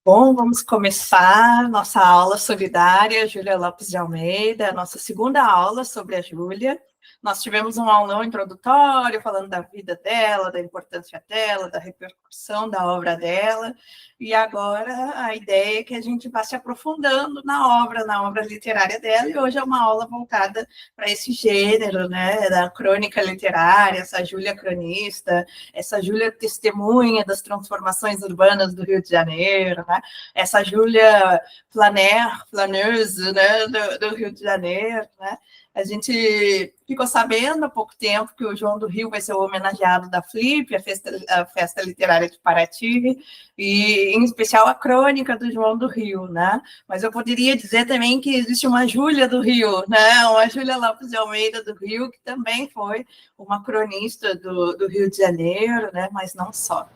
Bom, vamos começar nossa aula solidária, Júlia Lopes de Almeida, nossa segunda aula sobre a Júlia. Nós tivemos um aulão introdutório, falando da vida dela, da importância dela, da repercussão da obra dela, e agora a ideia é que a gente vá se aprofundando na obra literária dela, e hoje é uma aula voltada para esse gênero, né, da crônica literária, essa Júlia cronista, essa Júlia testemunha das transformações urbanas do Rio de Janeiro, né, essa Júlia flaneuse, né, do Rio de Janeiro, né. A gente ficou sabendo há pouco tempo que o João do Rio vai ser o homenageado da Flip, a festa literária de Paraty, e em especial a crônica do João do Rio, né? Mas eu poderia dizer também que existe uma Júlia do Rio, né? Uma Júlia Lopes de Almeida do Rio, que também foi uma cronista do Rio de Janeiro, né? Mas não só.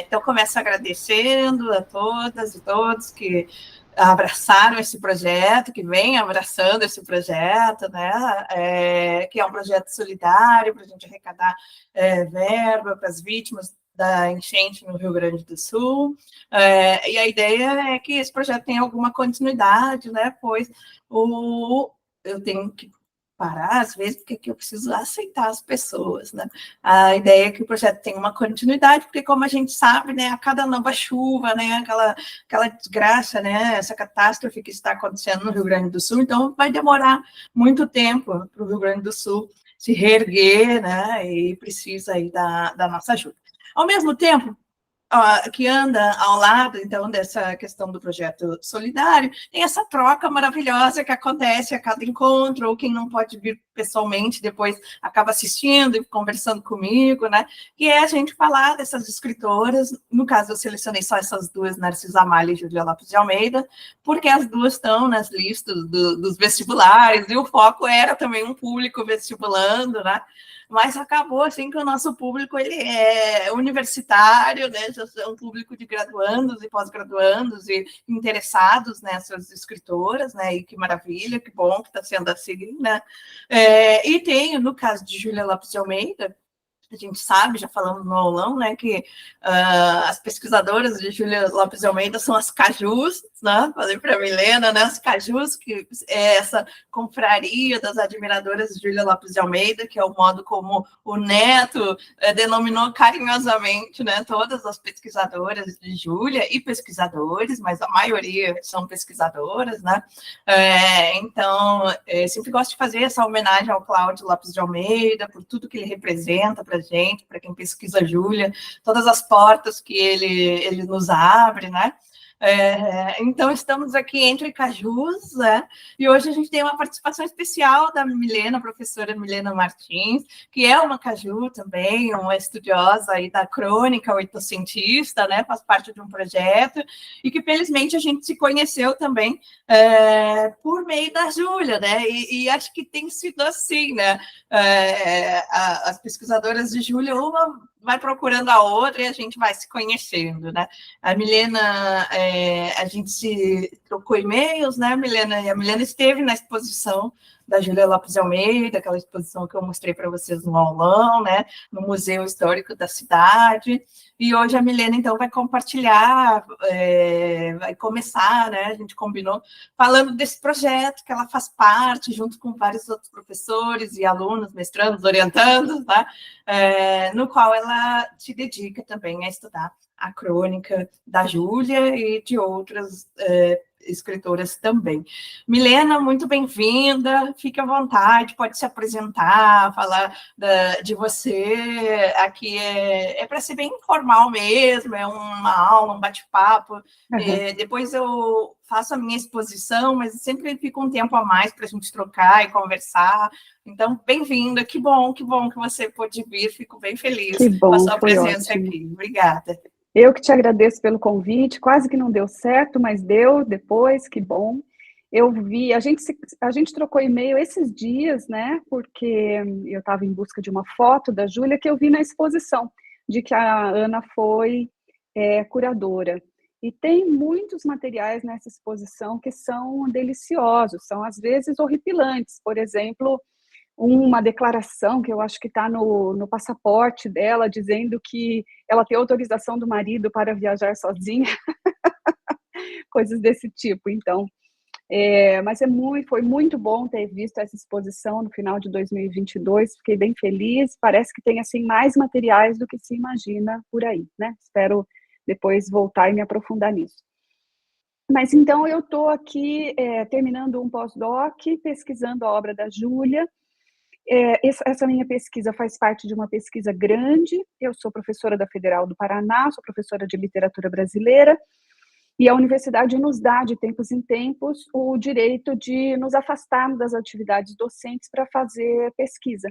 Então, começo agradecendo a todas e todos que abraçaram esse projeto, que vem abraçando esse projeto, né? Que é um projeto solidário para a gente arrecadar verba para as vítimas da enchente no Rio Grande do Sul, e a ideia é que esse projeto tenha alguma continuidade, né? Pois eu tenho que parar, às vezes, porque eu preciso aceitar as pessoas, né? A ideia é que o projeto tenha uma continuidade, porque, como a gente sabe, né, a cada nova chuva, né, aquela desgraça, né, essa catástrofe que está acontecendo no Rio Grande do Sul, então vai demorar muito tempo para o Rio Grande do Sul se reerguer, né, e precisa aí da nossa ajuda. Ao mesmo tempo, que anda ao lado, então, dessa questão do projeto solidário, tem essa troca maravilhosa que acontece a cada encontro, ou quem não pode vir pessoalmente depois acaba assistindo e conversando comigo, né? Que é a gente falar dessas escritoras, no caso eu selecionei só essas duas, Narcisa Amália e Júlia Lopes de Almeida, porque as duas estão nas listas dos vestibulares, e o foco era também um público vestibulando, né? Mas acabou assim que o nosso público ele é universitário, né? Já é um público de graduandos e pós-graduandos e interessados nessas escritoras, né? E que maravilha, que bom que está sendo assim, né? E tem, no caso de Júlia Lopes de Almeida, a gente sabe, já falamos no aulão, né, que as pesquisadoras de Júlia Lopes de Almeida são as cajus, né? Falei para a Milena, né, as cajus, que é essa confraria das admiradoras de Júlia Lopes de Almeida, que é o modo como o Neto denominou carinhosamente, né, todas as pesquisadoras de Júlia e pesquisadores, mas a maioria são pesquisadoras, né? Então, sempre gosto de fazer essa homenagem ao Cláudio Lopes de Almeida, por tudo que ele representa para a gente, para quem pesquisa Júlia, todas as portas que ele nos abre, né? Então, estamos aqui entre cajus, né? E hoje a gente tem uma participação especial da Milena, a professora Milena Martins, que é uma caju também, uma estudiosa aí da crônica oitocentista, né? Faz parte de um projeto, e que felizmente a gente se conheceu também por meio da Júlia, né? E acho que tem sido assim, né? As pesquisadoras de Júlia, uma vai procurando a outra e a gente vai se conhecendo, né? A Milena, a gente se trocou e-mails, né, Milena? E a Milena esteve na exposição da Júlia Lopes de Almeida, aquela exposição que eu mostrei para vocês no aulão, né, no Museu Histórico da cidade. E hoje a Milena, então, vai compartilhar, vai começar, né, a gente combinou, falando desse projeto que ela faz parte, junto com vários outros professores e alunos, mestrandos, orientandos, né, no qual ela se dedica também a estudar a crônica da Júlia e de outras escritoras também. Milena, muito bem-vinda, fique à vontade, pode se apresentar, falar de você. Aqui é para ser bem informal mesmo, é uma aula, um bate-papo. Uhum. Depois eu faço a minha exposição, mas sempre fica um tempo a mais para a gente trocar e conversar. Então, bem-vinda, que bom que você pôde vir, fico bem feliz com a sua presença aqui. Obrigada. Eu que te agradeço pelo convite, quase que não deu certo, mas deu depois, que bom. Eu vi, a gente trocou e-mail esses dias, né, porque eu estava em busca de uma foto da Júlia que eu vi na exposição, de que a Ana foi curadora. E tem muitos materiais nessa exposição que são deliciosos, são às vezes horripilantes. Por exemplo, uma declaração que eu acho que está no passaporte dela, dizendo que ela tem autorização do marido para viajar sozinha. coisas desse tipo, então. Mas foi muito bom ter visto essa exposição no final de 2022, fiquei bem feliz, parece que tem assim mais materiais do que se imagina por aí, né? Espero depois voltar e me aprofundar nisso. Mas então eu estou aqui terminando um pós-doc, pesquisando a obra da Júlia. Essa minha pesquisa faz parte de uma pesquisa grande, eu sou professora da Federal do Paraná, sou professora de literatura brasileira, e a universidade nos dá, de tempos em tempos, o direito de nos afastarmos das atividades docentes para fazer pesquisa.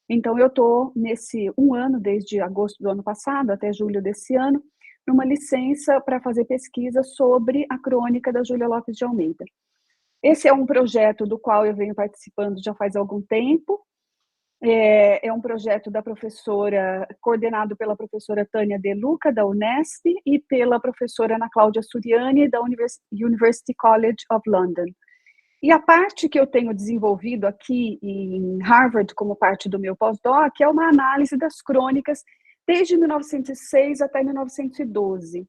Então, eu estou nesse 1 ano, desde agosto do ano passado até julho desse ano, numa licença para fazer pesquisa sobre a crônica da Júlia Lopes de Almeida. Esse é um projeto do qual eu venho participando já faz algum tempo. É um projeto da professora, coordenado pela professora Tânia De Luca, da Unesp, e pela professora Ana Cláudia Suriani, da University College of London. E a parte que eu tenho desenvolvido aqui em Harvard, como parte do meu pós-doc, é uma análise das crônicas desde 1906 até 1912.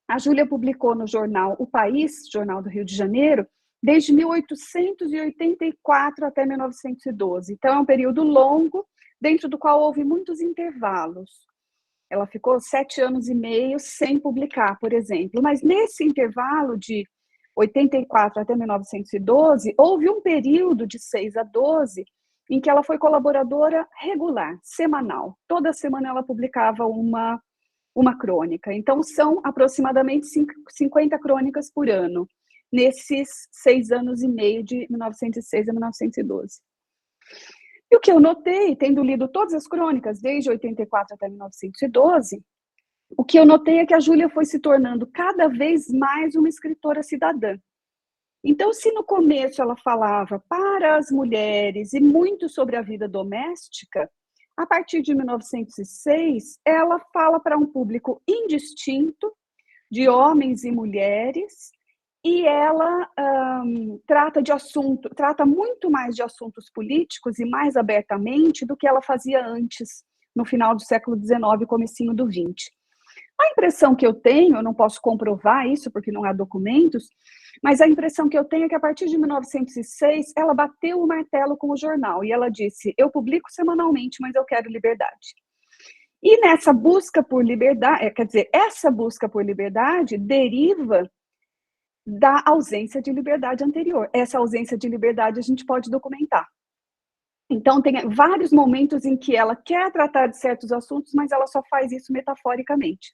A Júlia publicou no jornal O País, jornal do Rio de Janeiro, desde 1884 até 1912. Então, é um período longo, dentro do qual houve muitos intervalos. Ela ficou 7 anos e meio sem publicar, por exemplo. Mas nesse intervalo de 84 até 1912, houve um período de 6 a 12 em que ela foi colaboradora regular, semanal. Toda semana ela publicava uma crônica. Então, são aproximadamente 50 crônicas por ano, nesses 6 anos e meio, de 1906 a 1912. E o que eu notei, tendo lido todas as crônicas, desde 84 até 1912, o que eu notei é que a Júlia foi se tornando cada vez mais uma escritora cidadã. Então, se no começo ela falava para as mulheres e muito sobre a vida doméstica, a partir de 1906, ela fala para um público indistinto, de homens e mulheres, e ela trata muito mais de assuntos políticos e mais abertamente do que ela fazia antes, no final do século XIX, comecinho do XX. A impressão que eu tenho, eu não posso comprovar isso porque não há documentos, mas a impressão que eu tenho é que a partir de 1906 ela bateu o martelo com o jornal e ela disse: eu publico semanalmente, mas eu quero liberdade. E nessa busca por liberdade, essa busca por liberdade deriva da ausência de liberdade anterior. Essa ausência de liberdade a gente pode documentar. Então, tem vários momentos em que ela quer tratar de certos assuntos, mas ela só faz isso metaforicamente.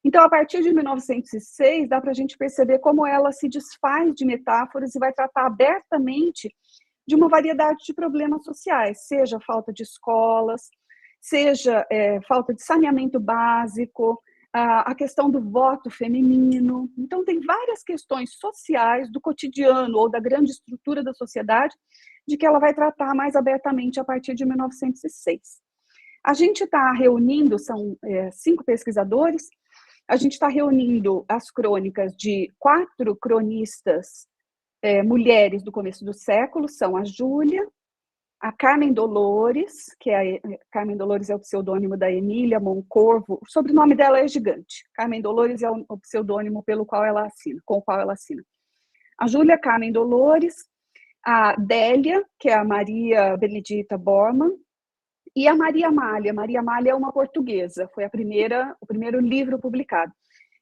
Então, a partir de 1906, dá para a gente perceber como ela se desfaz de metáforas e vai tratar abertamente de uma variedade de problemas sociais, seja falta de escolas, seja falta de saneamento básico, a questão do voto feminino. Então, tem várias questões sociais do cotidiano ou da grande estrutura da sociedade de que ela vai tratar mais abertamente a partir de 1906. A gente está reunindo, são 5 pesquisadores, a gente está reunindo as crônicas de 4 cronistas mulheres do começo do século, são a Júlia, a Carmen Dolores, Carmen Dolores é o pseudônimo da Emília Moncorvo, o sobrenome dela é gigante. Carmen Dolores é o pseudônimo com o qual ela assina. A Júlia Carmen Dolores, a Délia, que é a Maria Benedita Bormann, e a Maria Amália. Maria Amália é uma portuguesa, foi o primeiro livro publicado.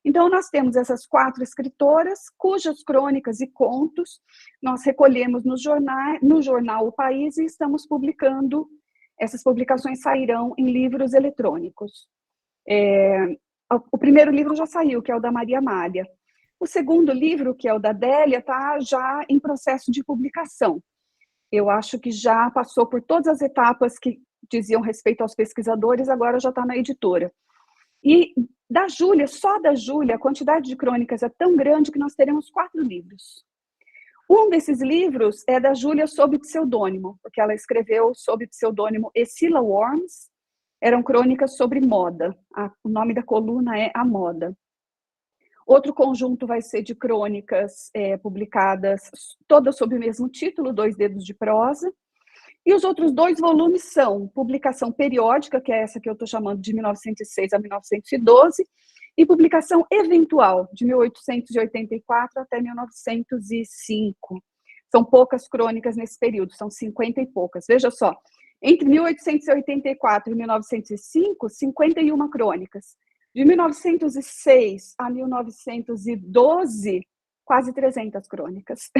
Então, nós temos essas 4 escritoras, cujas crônicas e contos nós recolhemos no jornal O País e estamos publicando, essas publicações sairão em livros eletrônicos. O primeiro livro já saiu, que é o da Maria Amália. O segundo livro, que é o da Délia, está já em processo de publicação. Eu acho que já passou por todas as etapas que diziam respeito aos pesquisadores, agora já está na editora. E da Júlia, só da Júlia, a quantidade de crônicas é tão grande que nós teremos 4 livros. Um desses livros é da Júlia sob pseudônimo, porque ela escreveu sob pseudônimo Escila Worms, eram crônicas sobre moda. O nome da coluna é A Moda. Outro conjunto vai ser de crônicas publicadas, todas sob o mesmo título, 2 dedos de prosa. E os outros 2 volumes são publicação periódica, que é essa que eu estou chamando de 1906 a 1912, e publicação eventual, de 1884 até 1905. São poucas crônicas nesse período, são 50 e poucas. Veja só, entre 1884 e 1905, 51 crônicas. De 1906 a 1912, quase 300 crônicas.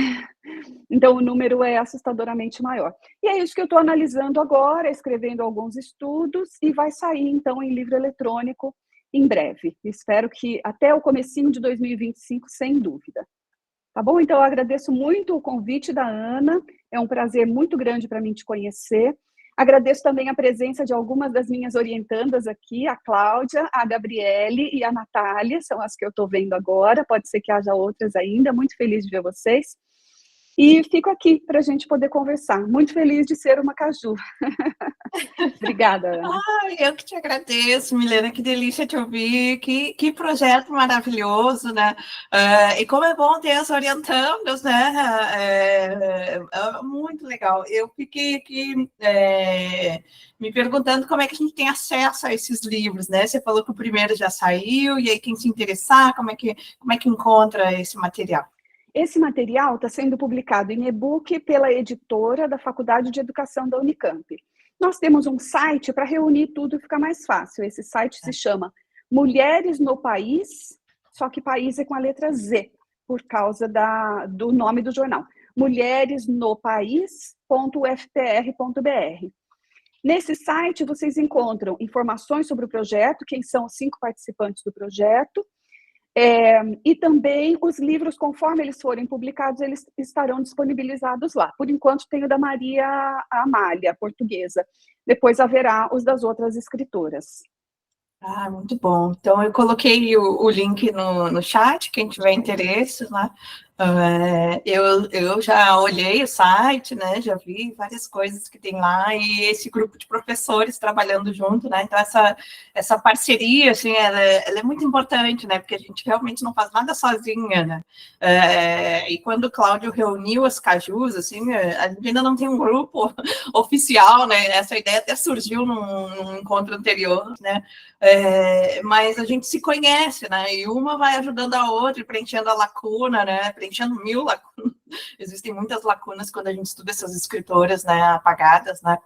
Então, o número é assustadoramente maior. E é isso que eu estou analisando agora, escrevendo alguns estudos, e vai sair, então, em livro eletrônico em breve. Espero que até o comecinho de 2025, sem dúvida. Tá bom? Então, eu agradeço muito o convite da Ana. É um prazer muito grande para mim te conhecer. Agradeço também a presença de algumas das minhas orientandas aqui, a Cláudia, a Gabriele e a Natália, são as que eu estou vendo agora. Pode ser que haja outras ainda. Muito feliz de ver vocês. E fico aqui para a gente poder conversar. Muito feliz de ser uma caju. Obrigada, Ana. Eu que te agradeço, Milena, que delícia te ouvir, que projeto maravilhoso, né? E como é bom ter as orientandas, né? Muito legal. Eu fiquei aqui me perguntando como é que a gente tem acesso a esses livros, né? Você falou que o primeiro já saiu, e aí quem se interessar, como é que encontra esse material? Esse material está sendo publicado em e-book pela editora da Faculdade de Educação da Unicamp. Nós temos um site para reunir tudo e ficar mais fácil. Esse site se chama Mulheres no País, só que país é com a letra Z, por causa do nome do jornal. mulheresnopaís.ftr.br. Nesse site, vocês encontram informações sobre o projeto, quem são os 5 participantes do projeto, e também os livros, conforme eles forem publicados, eles estarão disponibilizados lá. Por enquanto, tem o da Maria Amália, portuguesa. Depois haverá os das outras escritoras. Muito bom. Então, eu coloquei o link no chat, quem tiver interesse, né? Eu já olhei o site, né? Já vi várias coisas que tem lá, e esse grupo de professores trabalhando junto, né? Então, essa parceria, assim, ela é muito importante, né? Porque a gente realmente não faz nada sozinha, né? E quando o Cláudio reuniu as cajus, assim, a gente ainda não tem um grupo oficial, né? Essa ideia até surgiu num encontro anterior, né? Mas a gente se conhece, né? E uma vai ajudando a outra, preenchendo a lacuna, né? Preenchendo 1000 lacunas. Existem muitas lacunas quando a gente estuda essas escritoras, né? Apagadas, né?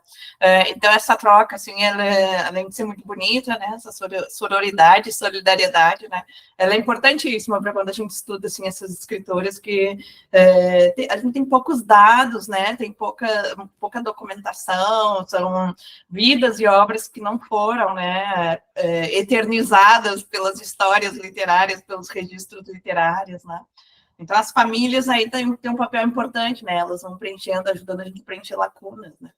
Então, essa troca, assim, ela, além de ser muito bonita, né? Essa sororidade, solidariedade, né? Ela é importantíssima para quando a gente estuda, assim, essas escritoras que a gente tem poucos dados, né? Tem pouca documentação, são vidas e obras que não foram, né? Eternizadas pelas histórias literárias, pelos registros literários, né? Então, as famílias aí têm um papel importante, né? Elas vão preenchendo, ajudando a gente a preencher lacunas, né?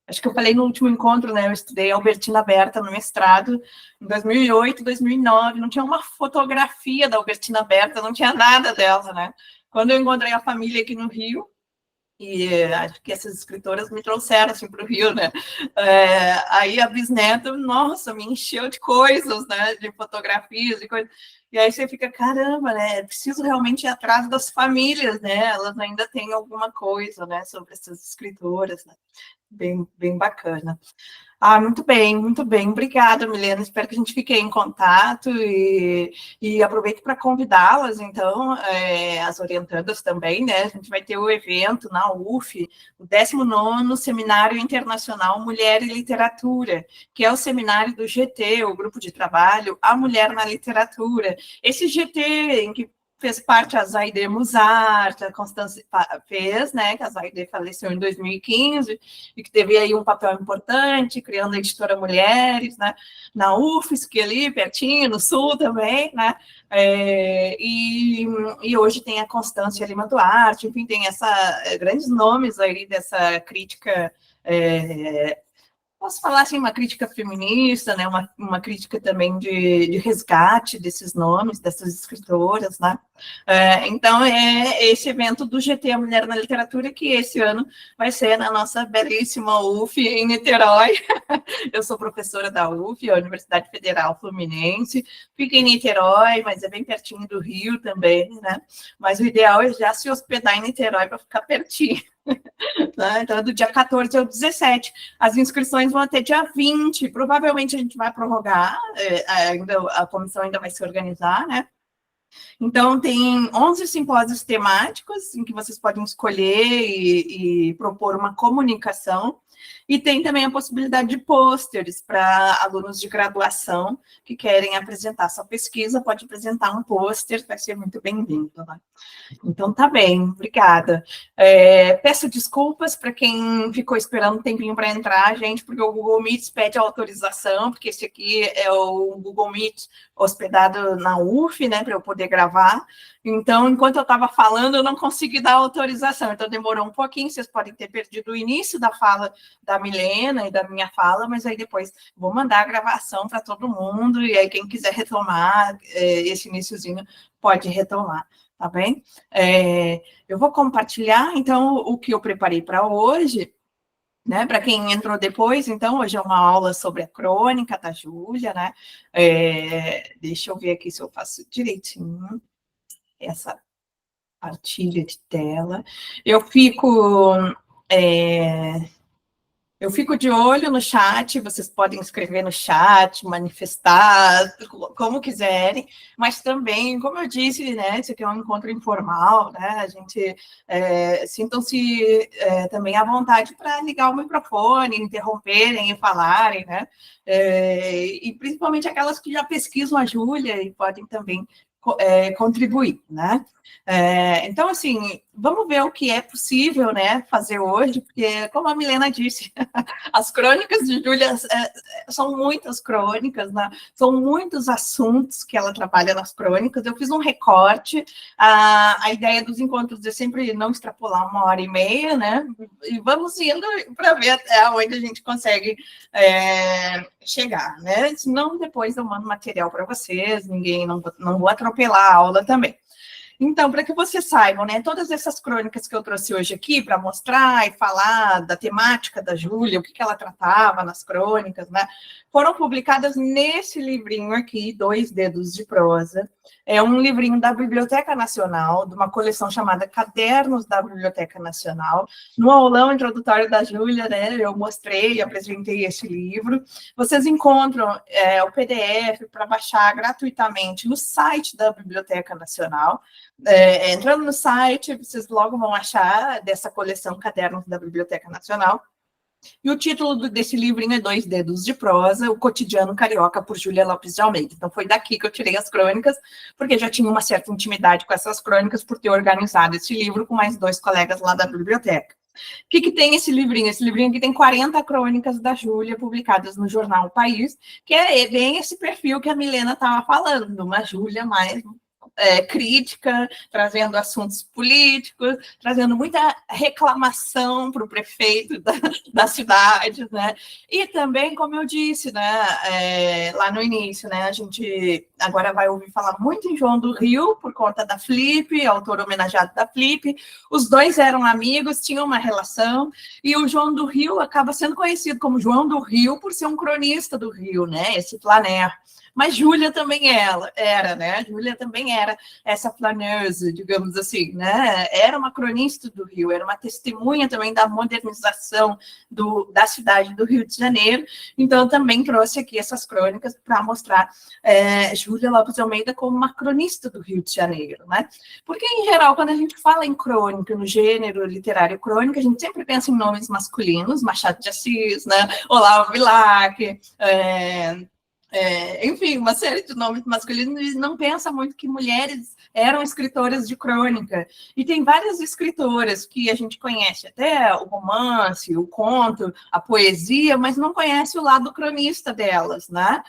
Acho que eu falei no último encontro, né? Eu estudei Albertina Berta no mestrado em 2008, 2009. Não tinha uma fotografia da Albertina Berta, não tinha nada dela, né? Quando eu encontrei a família aqui no Rio, e acho que essas escritoras me trouxeram assim para o Rio, né? Aí a bisneta, nossa, me encheu de coisas, né? De fotografias, de coisas. E aí você fica, caramba, né? É preciso realmente ir atrás das famílias, né? Elas ainda têm alguma coisa, né? Sobre essas escritoras, né? Bem bacana. Muito bem. Obrigada, Milena. Espero que a gente fique em contato e aproveito para convidá-las, então, as orientandas também, né? A gente vai ter o evento na UF, o 19º Seminário Internacional Mulher e Literatura, que é o seminário do GT, o Grupo de Trabalho A Mulher na Literatura. Esse GT, em que fez parte a Zaide Musart, a Constância fez, né, que a Zaide faleceu em 2015, e que teve aí um papel importante, criando a editora Mulheres, né, na UFSC ali, pertinho, no Sul também, né, e hoje tem a Constância Lima Duarte, enfim, tem grandes nomes aí dessa crítica, posso falar assim, uma crítica feminista, né, uma crítica também de resgate desses nomes, dessas escritoras, né. Então, é esse evento do GT A Mulher na Literatura, que esse ano vai ser na nossa belíssima UF, em Niterói. Eu sou professora da UF, a Universidade Federal Fluminense, fica em Niterói, mas é bem pertinho do Rio também, né? Mas o ideal é já se hospedar em Niterói para ficar pertinho. Né? Então, do dia 14 ao 17. As inscrições vão até dia 20. Provavelmente a gente vai prorrogar, a comissão ainda vai se organizar, né? Então, tem 11 simpósios temáticos em que vocês podem escolher e propor uma comunicação. E tem também a possibilidade de pôsteres para alunos de graduação que querem apresentar sua pesquisa, pode apresentar um pôster, vai ser muito bem-vindo. Né? Então, tá bem, obrigada. Peço desculpas para quem ficou esperando um tempinho para entrar, gente, porque o Google Meet pede autorização, porque esse aqui é o Google Meet hospedado na UF, né, para eu poder gravar. Então, enquanto eu estava falando, eu não consegui dar autorização, então demorou um pouquinho, vocês podem ter perdido o início da fala da Milena e da minha fala, mas aí depois vou mandar a gravação para todo mundo, e aí quem quiser retomar esse iniciozinho pode retomar, tá bem? Eu vou compartilhar, então, o que eu preparei para hoje, né, para quem entrou depois, então, hoje é uma aula sobre a crônica da Júlia, né? Deixa eu ver aqui se eu faço direitinho essa partilha de tela. Eu fico de olho no chat, vocês podem escrever no chat, manifestar, como quiserem, mas também, como eu disse, né, isso aqui é um encontro informal, né, a gente sintam-se também à vontade para ligar o microfone, interromperem e falarem, né, e principalmente aquelas que já pesquisam a Júlia e podem também contribuir, né? Então, assim, vamos ver o que é possível, né, fazer hoje, porque, como a Milena disse, as crônicas de Júlia são muitas crônicas, né? São muitos assuntos que ela trabalha nas crônicas. Eu fiz um recorte, a ideia dos encontros é sempre não extrapolar 1h30, né? E vamos indo para ver até onde a gente consegue chegar, né? Senão, depois eu mando material para vocês, não vou atropelar a aula também. Então, para que vocês saibam, né, todas essas crônicas que eu trouxe hoje aqui para mostrar e falar da temática da Júlia, o que ela tratava nas crônicas, né, foram publicadas nesse livrinho aqui, Dois Dedos de Prosa. É um livrinho da Biblioteca Nacional, de uma coleção chamada Cadernos da Biblioteca Nacional. No aulão introdutório da Júlia, né, eu mostrei e apresentei esse livro. Vocês encontram o PDF para baixar gratuitamente no site da Biblioteca Nacional. Entrando no site, vocês logo vão achar dessa coleção Cadernos da Biblioteca Nacional. E o título desse livrinho é Dois Dedos de Prosa, o cotidiano carioca, por Júlia Lopes de Almeida. Então, foi daqui que eu tirei as crônicas, porque já tinha uma certa intimidade com essas crônicas, por ter organizado esse livro com mais 2 colegas lá da biblioteca. O que tem esse livrinho? Esse livrinho aqui tem 40 crônicas da Júlia, publicadas no jornal O País, que é bem esse perfil que a Milena estava falando, uma Júlia mais crítica, trazendo assuntos políticos, trazendo muita reclamação para o prefeito da cidade, né? E também, como eu disse, né, lá no início, né, a gente agora vai ouvir falar muito em João do Rio, por conta da Flip, autor homenageado da Flip. Os dois eram amigos, tinham uma relação, e o João do Rio acaba sendo conhecido como João do Rio por ser um cronista do Rio, né, esse flaner. Mas Júlia também era, né? Júlia também era essa flaneuse, digamos assim, né? Era uma cronista do Rio, era uma testemunha também da modernização da cidade do Rio de Janeiro. Então, também trouxe aqui essas crônicas para mostrar Júlia Lopes de Almeida como uma cronista do Rio de Janeiro, né? Porque, em geral, quando a gente fala em crônica, no gênero literário crônica, a gente sempre pensa em nomes masculinos, Machado de Assis, né? Olavo Bilac, enfim, uma série de nomes masculinos, e não pensa muito que mulheres eram escritoras de crônica. E tem várias escritoras que a gente conhece, até o romance, o conto, a poesia, mas não conhece o lado cronista delas, né?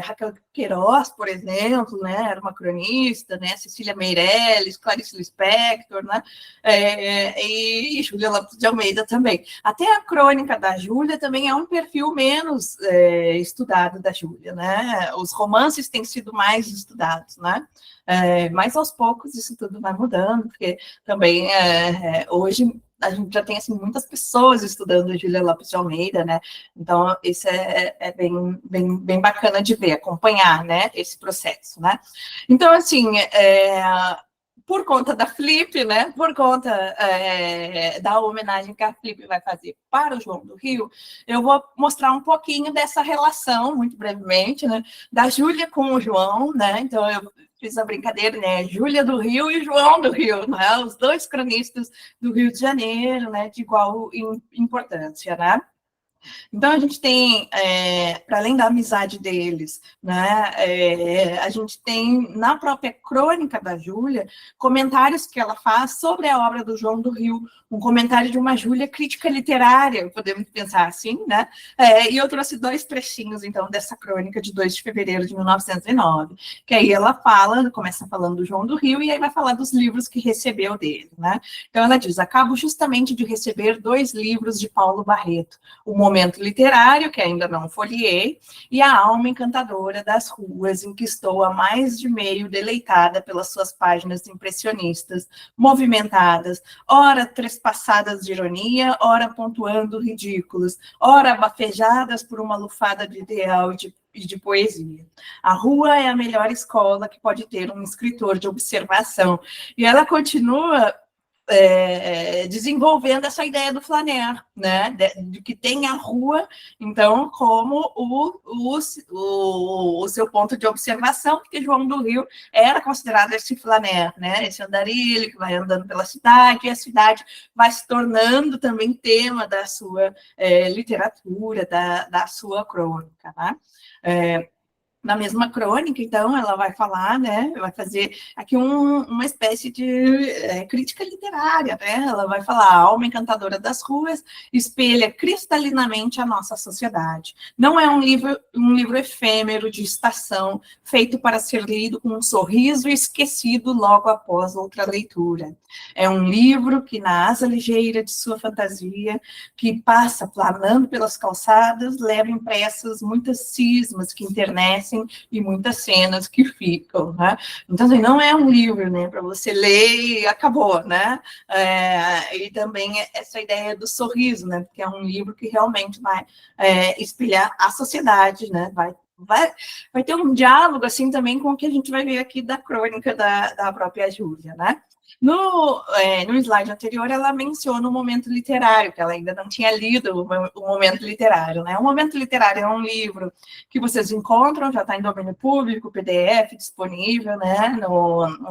Raquel Queiroz, por exemplo, né, era uma cronista, né? Cecília Meirelles, Clarice Lispector, né? E Júlia Lopes de Almeida também. Até a crônica da Júlia também é um perfil menos estudado da Júlia. Júlia, né? Os romances têm sido mais estudados, né? Mas aos poucos isso tudo vai mudando, porque também hoje a gente já tem assim, muitas pessoas estudando a Júlia Lopes de Almeida, né? Então, isso é bem bacana de ver, acompanhar, né, esse processo, né? Então, assim, por conta da Flip, né, por conta da homenagem que a Flip vai fazer para o João do Rio, eu vou mostrar um pouquinho dessa relação, muito brevemente, né, da Júlia com o João, né? Então, eu fiz a brincadeira, né? Júlia do Rio e João do Rio, né? Os dois cronistas do Rio de Janeiro, né? De igual importância, né? Então, a gente tem, para além da amizade deles, né, a gente tem, na própria crônica da Júlia, comentários que ela faz sobre a obra do João do Rio, um comentário de uma Júlia crítica literária, podemos pensar assim, né? E eu trouxe 2 trechinhos, então, dessa crônica de 2 de fevereiro de 1909, que aí ela começa falando do João do Rio, e aí vai falar dos livros que recebeu dele, né? Então, ela diz, acabo justamente de receber 2 livros de Paulo Barreto, O Momento Literário, que ainda não folheei, e A Alma Encantadora das Ruas, em que estou há mais de meio deleitada pelas suas páginas impressionistas, movimentadas, ora trespassadas de ironia, ora pontuando ridículos, ora abafejadas por uma lufada de ideal e de poesia. A rua é a melhor escola que pode ter um escritor de observação. E ela continua desenvolvendo essa ideia do flaner, né, de que tem a rua, então, como o seu ponto de observação, porque João do Rio era considerado esse flaner, né, esse andarilho que vai andando pela cidade, e a cidade vai se tornando também tema da sua literatura, da sua crônica, né? Na mesma crônica, então, ela vai falar, né, vai fazer aqui uma espécie de crítica literária, né? Ela vai falar, a alma encantadora das ruas espelha cristalinamente a nossa sociedade. Não é um livro efêmero de estação, feito para ser lido com um sorriso e esquecido logo após outra leitura. É um livro que, na asa ligeira de sua fantasia, que passa planando pelas calçadas, leva impressas muitas cismas que internecem e muitas cenas que ficam, né? Então, assim, não é um livro, né, para você ler e acabou, né? E também essa ideia do sorriso, né? Porque é um livro que realmente vai espelhar a sociedade, né? Vai ter um diálogo, assim, também com o que a gente vai ver aqui da crônica da própria Júlia, né? No slide anterior, ela menciona o momento literário, que ela ainda não tinha lido o momento literário, né? O momento literário é um livro que vocês encontram, já está em domínio público, PDF disponível, né,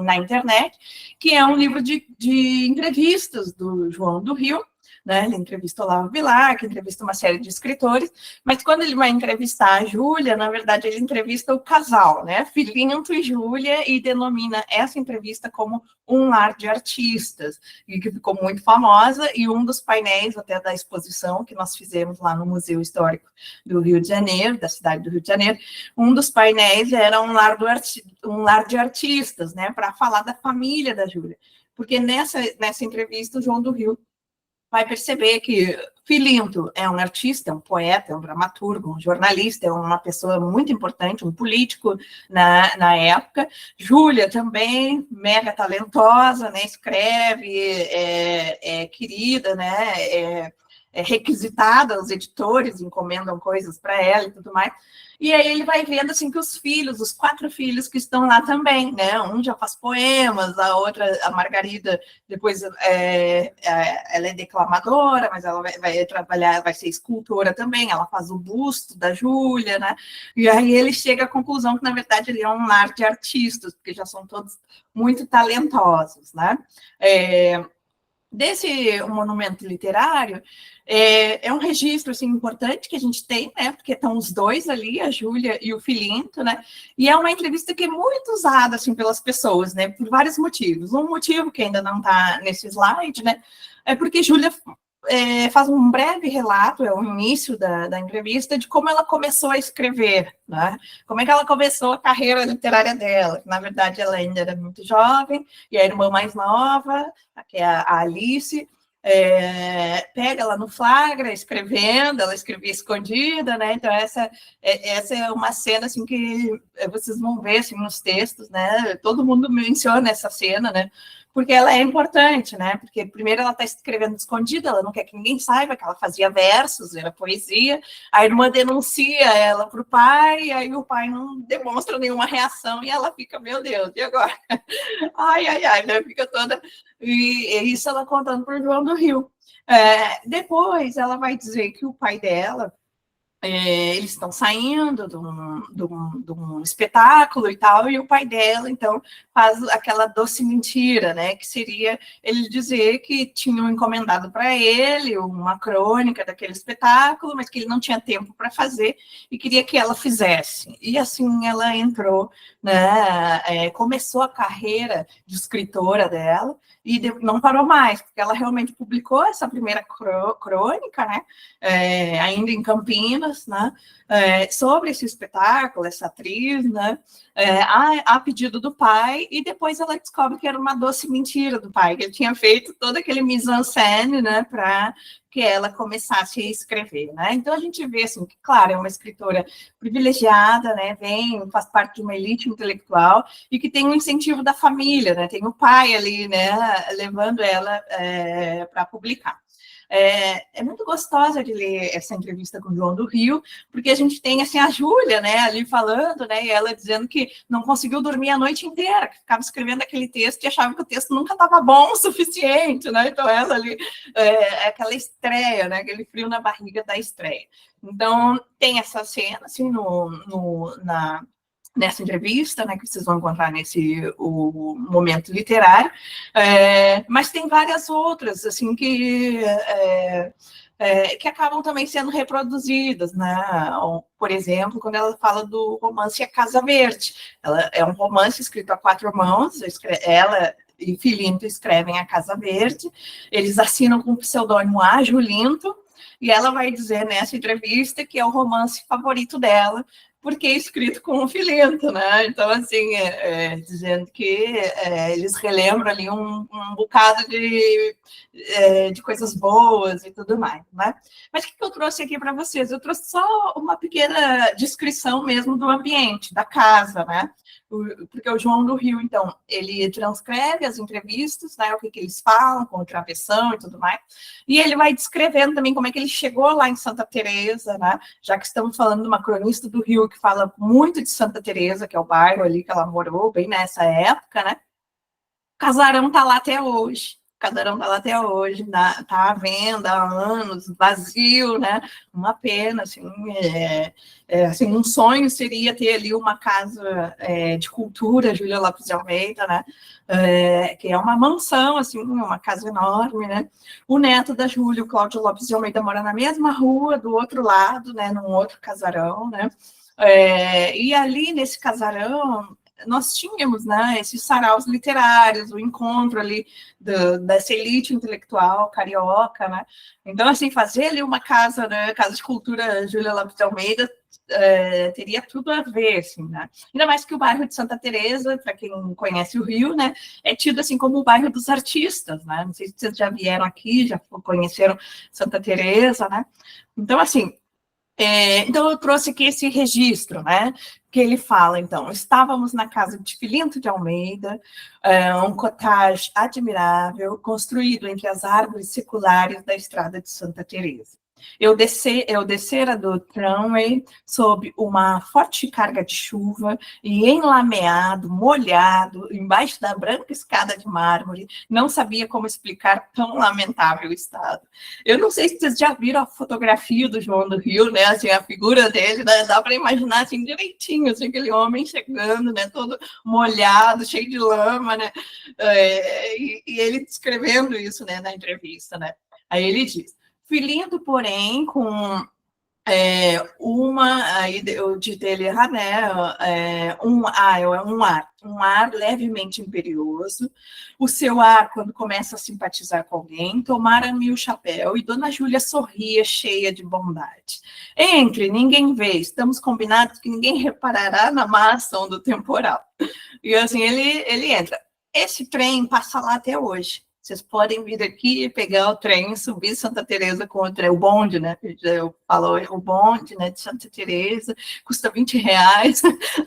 na internet, que é um livro de entrevistas do João do Rio, né? Ele entrevista o Olavo Bilac, que entrevista uma série de escritores, mas quando ele vai entrevistar a Júlia, na verdade, ele entrevista o casal, né? Filinto e Júlia, e denomina essa entrevista como Um Lar de Artistas, e que ficou muito famosa, e um dos painéis até da exposição que nós fizemos lá no Museu Histórico do Rio de Janeiro, da cidade do Rio de Janeiro, um dos painéis era Um Lar de Artistas, né? Para falar da família da Júlia, porque nessa entrevista o João do Rio vai perceber que Filinto é um artista, é um poeta, é um dramaturgo, um jornalista, é uma pessoa muito importante, um político na época. Júlia também, mega talentosa, né, escreve, é querida, né, é requisitada, os editores encomendam coisas para ela e tudo mais. E aí ele vai vendo assim que os 4 filhos que estão lá também, né? Um já faz poemas, a outra, a Margarida, depois ela é declamadora, mas ela vai trabalhar, vai ser escultora também, ela faz o busto da Júlia, né? E aí ele chega à conclusão que, na verdade, ele é um lar de artistas, porque já são todos muito talentosos, né? Desse monumento literário, é um registro assim, importante que a gente tem, né? Porque estão os dois ali, a Júlia e o Filinto, né? E é uma entrevista que é muito usada assim, pelas pessoas, né? Por vários motivos. Um motivo que ainda não está nesse slide, né? É porque Júlia faz um breve relato, é o início da entrevista, de como ela começou a escrever, né? Como é que ela começou a carreira literária dela. Na verdade, ela ainda era muito jovem, e a irmã mais nova, que é a Alice, pega ela no flagra, escrevendo, ela escrevia escondida, né? Então, essa é uma cena, assim, que vocês vão ver, assim, nos textos, né? Todo mundo menciona essa cena, né? Porque ela é importante, né? Porque primeiro ela está escrevendo escondida, ela não quer que ninguém saiba que ela fazia versos, era poesia. A irmã denuncia ela para o pai, e aí o pai não demonstra nenhuma reação e ela fica, meu Deus, e agora? Ai, ai, ai, né? Fica toda. E isso ela contando para o João do Rio. Depois ela vai dizer que o pai dela. Eles estão saindo de um espetáculo e tal, e o pai dela, então, faz aquela doce mentira, né? Que seria ele dizer que tinham encomendado para ele uma crônica daquele espetáculo, mas que ele não tinha tempo para fazer e queria que ela fizesse. E assim ela entrou, né? Começou a carreira de escritora dela e não parou mais, porque ela realmente publicou essa primeira crônica, né? Ainda em Campinas, né, sobre esse espetáculo, essa atriz, né, a pedido do pai, e depois ela descobre que era uma doce mentira do pai, que ele tinha feito todo aquele mise-en-scène, né, para que ela começasse a escrever, né? Então a gente vê assim que, claro, é uma escritora privilegiada, né? Faz parte de uma elite intelectual e que tem um incentivo da família, né? Tem o pai ali, né? Levando ela para publicar. É muito gostosa de ler essa entrevista com o João do Rio, porque a gente tem assim a Júlia, né, ali falando, né, e ela dizendo que não conseguiu dormir a noite inteira, que ficava escrevendo aquele texto e achava que o texto nunca estava bom o suficiente, né? Então ela ali aquela estreia, né, aquele frio na barriga da estreia. Então tem essa cena assim nessa entrevista, né, que vocês vão encontrar o momento literário, mas tem várias outras, assim, que acabam também sendo reproduzidas, né? Por exemplo, quando ela fala do romance A Casa Verde. Ela é um romance escrito a 4 mãos, ela e Filinto escrevem A Casa Verde, eles assinam com o pseudônimo A. Julinto, e ela vai dizer nessa entrevista que é o romance favorito dela, porque é escrito com um Filinto, né? Então, assim, dizendo que eles relembram ali um bocado de coisas boas e tudo mais, né? Mas o que eu trouxe aqui para vocês? Eu trouxe só uma pequena descrição mesmo do ambiente, da casa, né? Porque o João do Rio, então, ele transcreve as entrevistas, né? O que eles falam, com travessão e tudo mais, e ele vai descrevendo também como é que ele chegou lá em Santa Teresa, né? Já que estamos falando de uma cronista do Rio que fala muito de Santa Teresa, que é o bairro ali que ela morou, bem nessa época, né? O casarão está lá até hoje. O casarão está lá até hoje, está à venda há anos, vazio, né? Uma pena, assim, assim, um sonho seria ter ali uma casa de cultura, Júlia Lopes de Almeida, né? Que é uma mansão, assim, uma casa enorme, né? O neto da Júlia, o Cláudio Lopes de Almeida, mora na mesma rua, do outro lado, né? Num outro casarão, né? E ali nesse casarão nós tínhamos, né, esses saraus literários, o encontro ali dessa elite intelectual carioca, né? Então, assim, fazer ali uma casa, né, Casa de Cultura Júlia Lopes de Almeida, teria tudo a ver, assim, né? Ainda mais que o bairro de Santa Teresa, para quem conhece o Rio, né, é tido assim como o bairro dos artistas, né? Não sei se vocês já vieram aqui, já conheceram Santa Teresa, né? Então, assim, então eu trouxe aqui esse registro, né? Que ele fala, então, estávamos na casa de Filinto de Almeida, um cottage admirável, construído entre as árvores seculares da estrada de Santa Teresa. Eu descera do tramway sob uma forte carga de chuva e enlameado, molhado, embaixo da branca escada de mármore, não sabia como explicar tão lamentável estado. Eu não sei se vocês já viram a fotografia do João do Rio, né? Assim, a figura dele, né? Dá para imaginar assim direitinho, assim, aquele homem chegando, né? Todo molhado, cheio de lama, né? E ele descrevendo isso, né? Na entrevista, né? Aí ele diz: Filinto, porém, com aí eu ditei ele errar, né? Um ar levemente imperioso. O seu ar, quando começa a simpatizar com alguém, tomara-me o chapéu e Dona Júlia sorria, cheia de bondade. Entre, ninguém vê, estamos combinados que ninguém reparará na má ação do temporal. E assim, ele entra. Esse trem passa lá até hoje. vocês podem vir aqui, pegar o trem, subir Santa Teresa com o bonde, né? Eu falo, o bonde, né, de Santa Teresa, custa R$20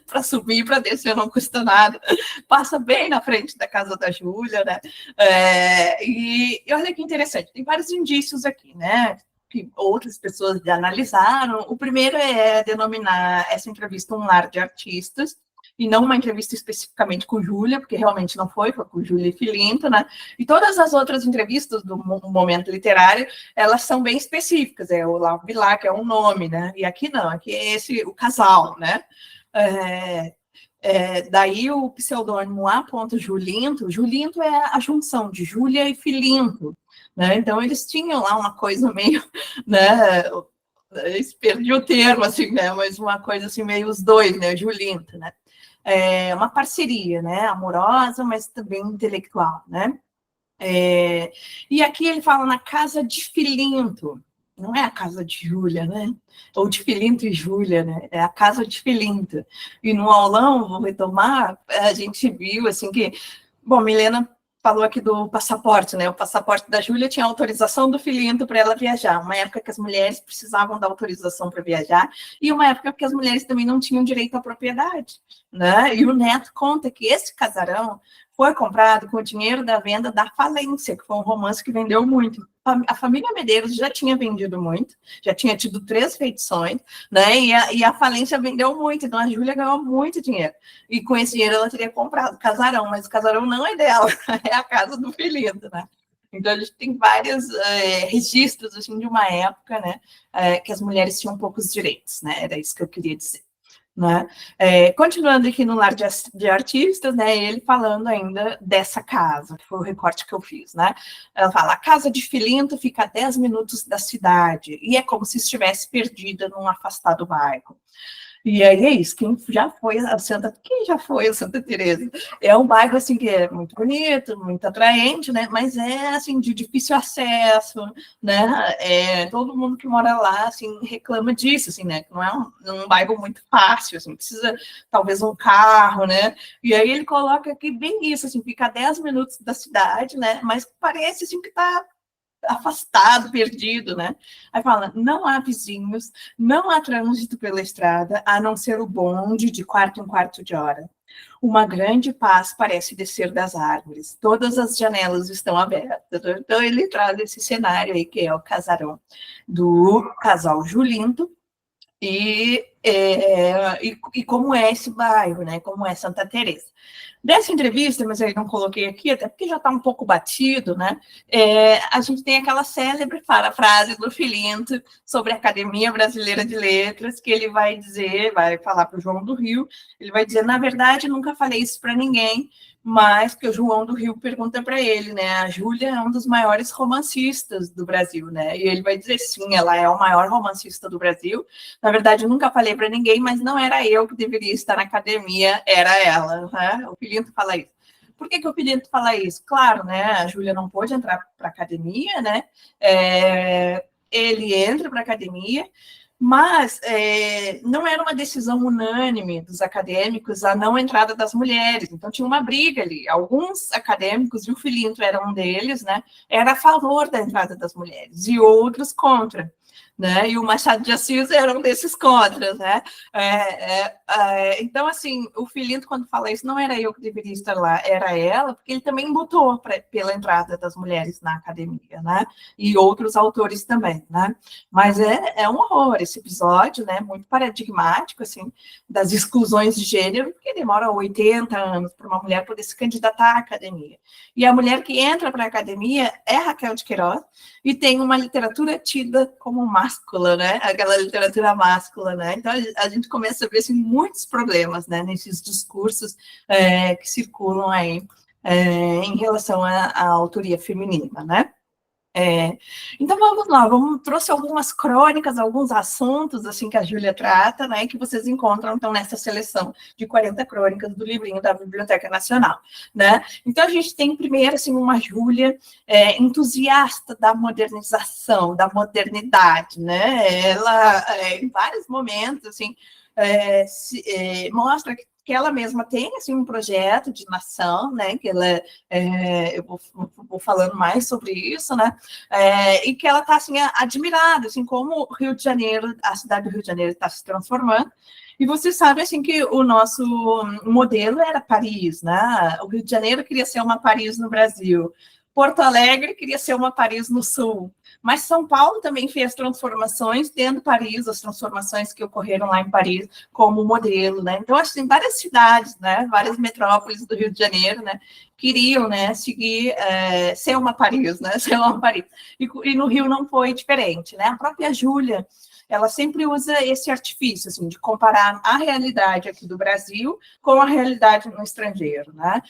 para subir, para descer, não custa nada. Passa bem na frente da casa da Júlia, né? E olha que interessante, tem vários indícios aqui, né? Que outras pessoas já analisaram. O primeiro é denominar essa entrevista um lar de artistas, e não uma entrevista especificamente com Júlia, porque realmente não foi com Júlia e Filinto, né? E todas as outras entrevistas do momento literário, elas são bem específicas, é o Olavo Bilac, que é um nome, né? E aqui não, aqui é o casal, né? Daí o pseudônimo A. Julinto, Julinto é a junção de Júlia e Filinto, né? Então eles tinham lá uma coisa meio, né? Perdi o termo, assim, né? Mas uma coisa assim, meio os dois, né? Julinto, né? Uma parceria, né? Amorosa, mas também intelectual, né? E aqui ele fala na casa de Filinto, não é a casa de Júlia, né? Ou de Filinto e Júlia, né? É a casa de Filinto. E no aulão, vou retomar, a gente viu assim que, bom, Milena falou aqui do passaporte, né? O passaporte da Júlia tinha autorização do Filinto para ela viajar. Uma época que as mulheres precisavam da autorização para viajar, e uma época que as mulheres também não tinham direito à propriedade, né? E o Neto conta que esse casarão foi comprado com o dinheiro da venda da Falência, que foi um romance que vendeu muito. A família Medeiros já tinha vendido muito, já tinha tido 3 feições, né? E a Falência vendeu muito, então a Júlia ganhou muito dinheiro. E com esse dinheiro ela teria comprado o casarão, mas o casarão não é dela, é a casa do Filinto, né? Então a gente tem vários registros assim, de uma época, né? Que as mulheres tinham poucos direitos, né? Era isso que eu queria dizer. Né? Continuando aqui no lar de artistas, né, ele falando ainda dessa casa, que foi o recorte que eu fiz, né? Ela fala, a casa de Filinto fica a 10 minutos da cidade, e é como se estivesse perdida num afastado bairro. E aí é isso, quem já foi a Santa Teresa? É um bairro assim que é muito bonito, muito atraente, né? Mas é assim de difícil acesso, né? Todo mundo que mora lá assim reclama disso, assim, né? Não é um bairro muito fácil, assim, precisa talvez um carro, né? E aí ele coloca aqui bem isso, assim, fica a 10 minutos da cidade, né? Mas parece assim que está afastado, perdido, né? Aí fala, não há vizinhos, não há trânsito pela estrada, a não ser o bonde de quarto em quarto de hora. Uma grande paz parece descer das árvores, todas as janelas estão abertas. Então ele traz esse cenário aí, que é o casarão do casal Julinto, e como é esse bairro, né? Como é Santa Teresa. Dessa entrevista, mas eu não coloquei aqui, até porque já está um pouco batido, né? A gente tem aquela célebre frase do Filinto sobre a Academia Brasileira de Letras, que ele vai dizer, vai falar para o João do Rio, ele vai dizer, na verdade, nunca falei isso para ninguém, mas que o João do Rio pergunta para ele, né? A Júlia é um dos maiores romancistas do Brasil, né? E ele vai dizer, sim, ela é o maior romancista do Brasil. Na verdade, eu nunca falei para ninguém, mas não era eu que deveria estar na academia, era ela, né? O Filinto fala isso. Por que o Filinto fala isso? Claro, né? A Júlia não pôde entrar para a academia, né? Ele entra para a academia, mas não era uma decisão unânime dos acadêmicos a não entrada das mulheres, então tinha uma briga ali. Alguns acadêmicos, e o Filinto era um deles, né, era a favor da entrada das mulheres, e outros contra. Né? E o Machado de Assis era um desses contras, né? Então, assim, o Filinto, quando fala isso, não era eu que deveria estar lá, era ela, porque ele também lutou pela entrada das mulheres na academia, né? E outros autores também, né? Mas é um horror esse episódio, né? Muito paradigmático, assim, das exclusões de gênero, porque demora 80 anos para uma mulher poder se candidatar à academia. E a mulher que entra para a academia é Raquel de Queiroz, e tem uma literatura tida como máscula, né? Aquela literatura máscula, né? Então a gente começa a ver assim, muitos problemas, né? Nesses discursos que circulam aí em relação à autoria feminina, né? Então vamos lá, trouxe algumas crônicas, alguns assuntos assim que a Júlia trata, né, que vocês encontram então nessa seleção de 40 crônicas do livrinho da Biblioteca Nacional, né? Então a gente tem primeiro assim uma Júlia entusiasta da modernização, da modernidade, né? Ela em vários momentos assim mostra que ela mesma tem assim, um projeto de nação, né, que ela eu vou falando mais sobre isso, né, e que ela está assim, admirada, assim, como o Rio de Janeiro, a cidade do Rio de Janeiro está se transformando. E você sabe assim que o nosso modelo era Paris, né? O Rio de Janeiro queria ser uma Paris no Brasil. Porto Alegre queria ser uma Paris no Sul, mas São Paulo também fez transformações dentro de Paris, as transformações que ocorreram lá em Paris como modelo, né? Então, acho que tem várias cidades, né? Várias metrópoles do Rio de Janeiro, né? Queriam, né? Seguir, ser uma Paris, né? Ser uma Paris. E no Rio não foi diferente, né? A própria Júlia, ela sempre usa esse artifício, assim, de comparar a realidade aqui do Brasil com a realidade no estrangeiro, né?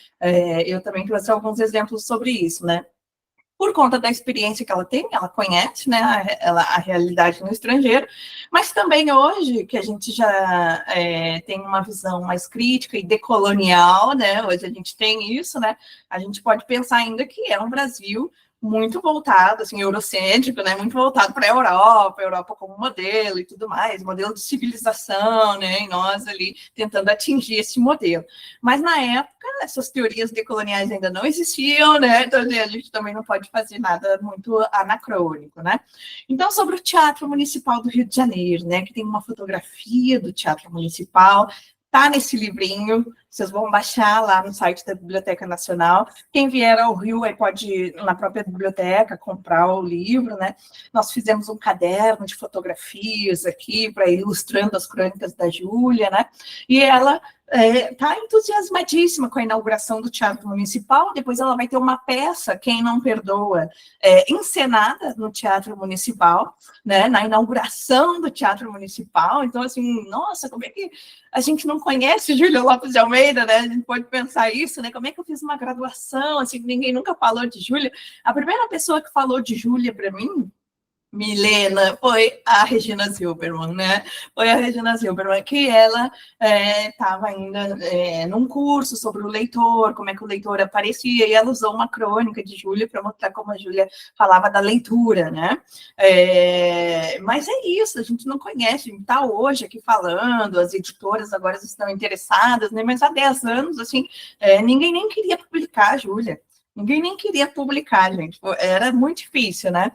Eu também trouxe alguns exemplos sobre isso, né? Por conta da experiência que ela tem, ela conhece, né, a realidade no estrangeiro, mas também hoje, que a gente já tem uma visão mais crítica e decolonial, né, hoje a gente tem isso, né, a gente pode pensar ainda que é um Brasil muito voltado, assim, eurocêntrico, né, muito voltado para a Europa como modelo e tudo mais, modelo de civilização, né, e nós ali tentando atingir esse modelo. Mas na época, essas teorias decoloniais ainda não existiam, né, então a gente também não pode fazer nada muito anacrônico, né. Então, sobre o Teatro Municipal do Rio de Janeiro, né, que tem uma fotografia do Teatro Municipal, tá nesse livrinho, vocês vão baixar lá no site da Biblioteca Nacional. Quem vier ao Rio aí pode ir na própria biblioteca comprar o livro, né? Nós fizemos um caderno de fotografias aqui para ir ilustrando as crônicas da Júlia, né? E ela está entusiasmadíssima com a inauguração do Teatro Municipal. Depois ela vai ter uma peça, Quem Não Perdoa, encenada no Teatro Municipal, né? Na inauguração do Teatro Municipal. Então, assim, nossa, como é que a gente não conhece Júlia Lopes de Almeida, né? A gente pode pensar isso, né? Como é que eu fiz uma graduação, assim, ninguém nunca falou de Júlia? A primeira pessoa que falou de Júlia para mim, Milena, foi a Regina Silberman, né? Foi a Regina Silberman, que ela estava ainda num curso sobre o leitor, como é que o leitor aparecia, e ela usou uma crônica de Júlia para mostrar como a Júlia falava da leitura, né? Mas é isso, a gente não conhece, a gente está hoje aqui falando, as editoras agora estão interessadas, né? Mas há 10 anos, assim, ninguém nem queria publicar a Júlia. Ninguém nem queria publicar, gente. Era muito difícil, né?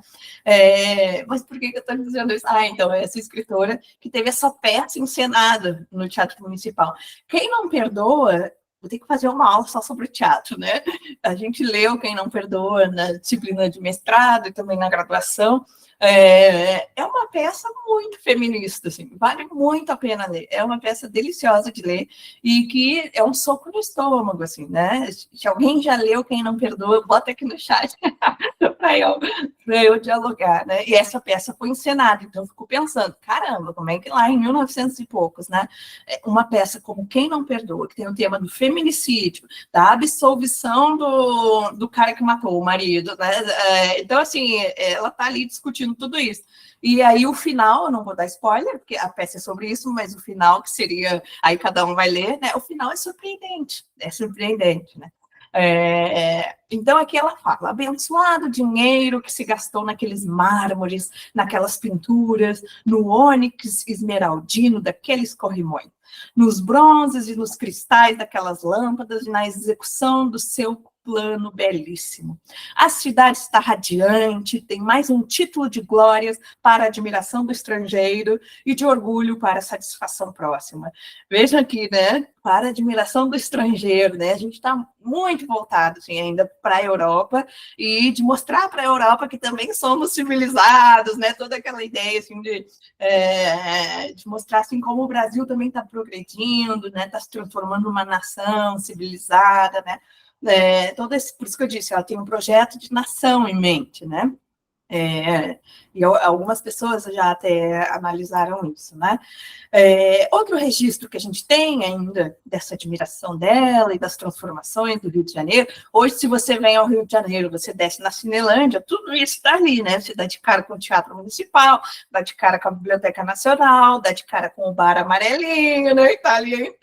Mas por que eu estou dizendo isso? Então, essa escritora que teve essa peça encenada no Teatro Municipal. Quem Não Perdoa, vou ter que fazer uma aula só sobre o teatro, né? A gente leu Quem Não Perdoa na disciplina de mestrado e também na graduação. É uma peça muito feminista, assim, vale muito a pena ler. É uma peça deliciosa de ler e que é um soco no estômago, assim, né? Se alguém já leu Quem Não Perdoa, bota aqui no chat para eu dialogar, né? E essa peça foi encenada, então eu fico pensando, caramba, como é que lá em 1900 e poucos, né? Uma peça como Quem Não Perdoa, que tem o tema do feminicídio, da absolvição do cara que matou o marido, né? Então, assim, ela está ali discutindo tudo isso. E aí o final, eu não vou dar spoiler, porque a peça é sobre isso, mas o final, que seria, aí cada um vai ler, né? O final é surpreendente, né? Então aqui ela fala, abençoado dinheiro que se gastou naqueles mármores, naquelas pinturas, no ônix esmeraldino daqueles corrimões, nos bronzes e nos cristais daquelas lâmpadas, na execução do seu plano belíssimo. A cidade está radiante, tem mais um título de glórias para a admiração do estrangeiro e de orgulho para a satisfação próxima. Vejam aqui, né? Para a admiração do estrangeiro, né? A gente está muito voltado, assim, ainda para a Europa e de mostrar para a Europa que também somos civilizados, né? Toda aquela ideia, assim, de mostrar, assim, como o Brasil também está progredindo, né? Está se transformando numa nação civilizada, né? Por isso que eu disse, ela tem um projeto de nação em mente, né? E algumas pessoas já até analisaram isso, né? Outro registro que a gente tem ainda dessa admiração dela e das transformações do Rio de Janeiro, hoje, se você vem ao Rio de Janeiro, você desce na Cinelândia, tudo isso está ali, né? Você dá de cara com o Teatro Municipal, dá de cara com a Biblioteca Nacional, dá de cara com o Bar Amarelinho, né? Está ali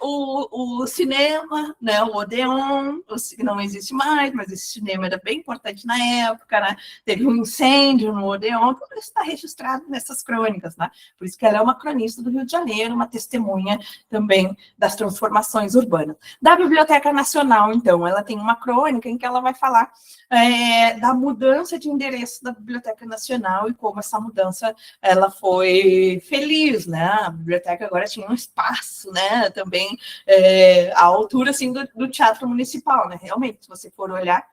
o cinema, né? O Odeon, que não existe mais, mas esse cinema era bem importante na época, né? Teve teve um incêndio no Odeon, tudo isso está registrado nessas crônicas, né? Por isso que ela é uma cronista do Rio de Janeiro, uma testemunha também das transformações urbanas. Da Biblioteca Nacional, então, ela tem uma crônica em que ela vai falar da mudança de endereço da Biblioteca Nacional e como essa mudança ela foi feliz, né? A biblioteca agora tinha um espaço, né? Também à altura assim do Teatro Municipal, né? Realmente, se você for olhar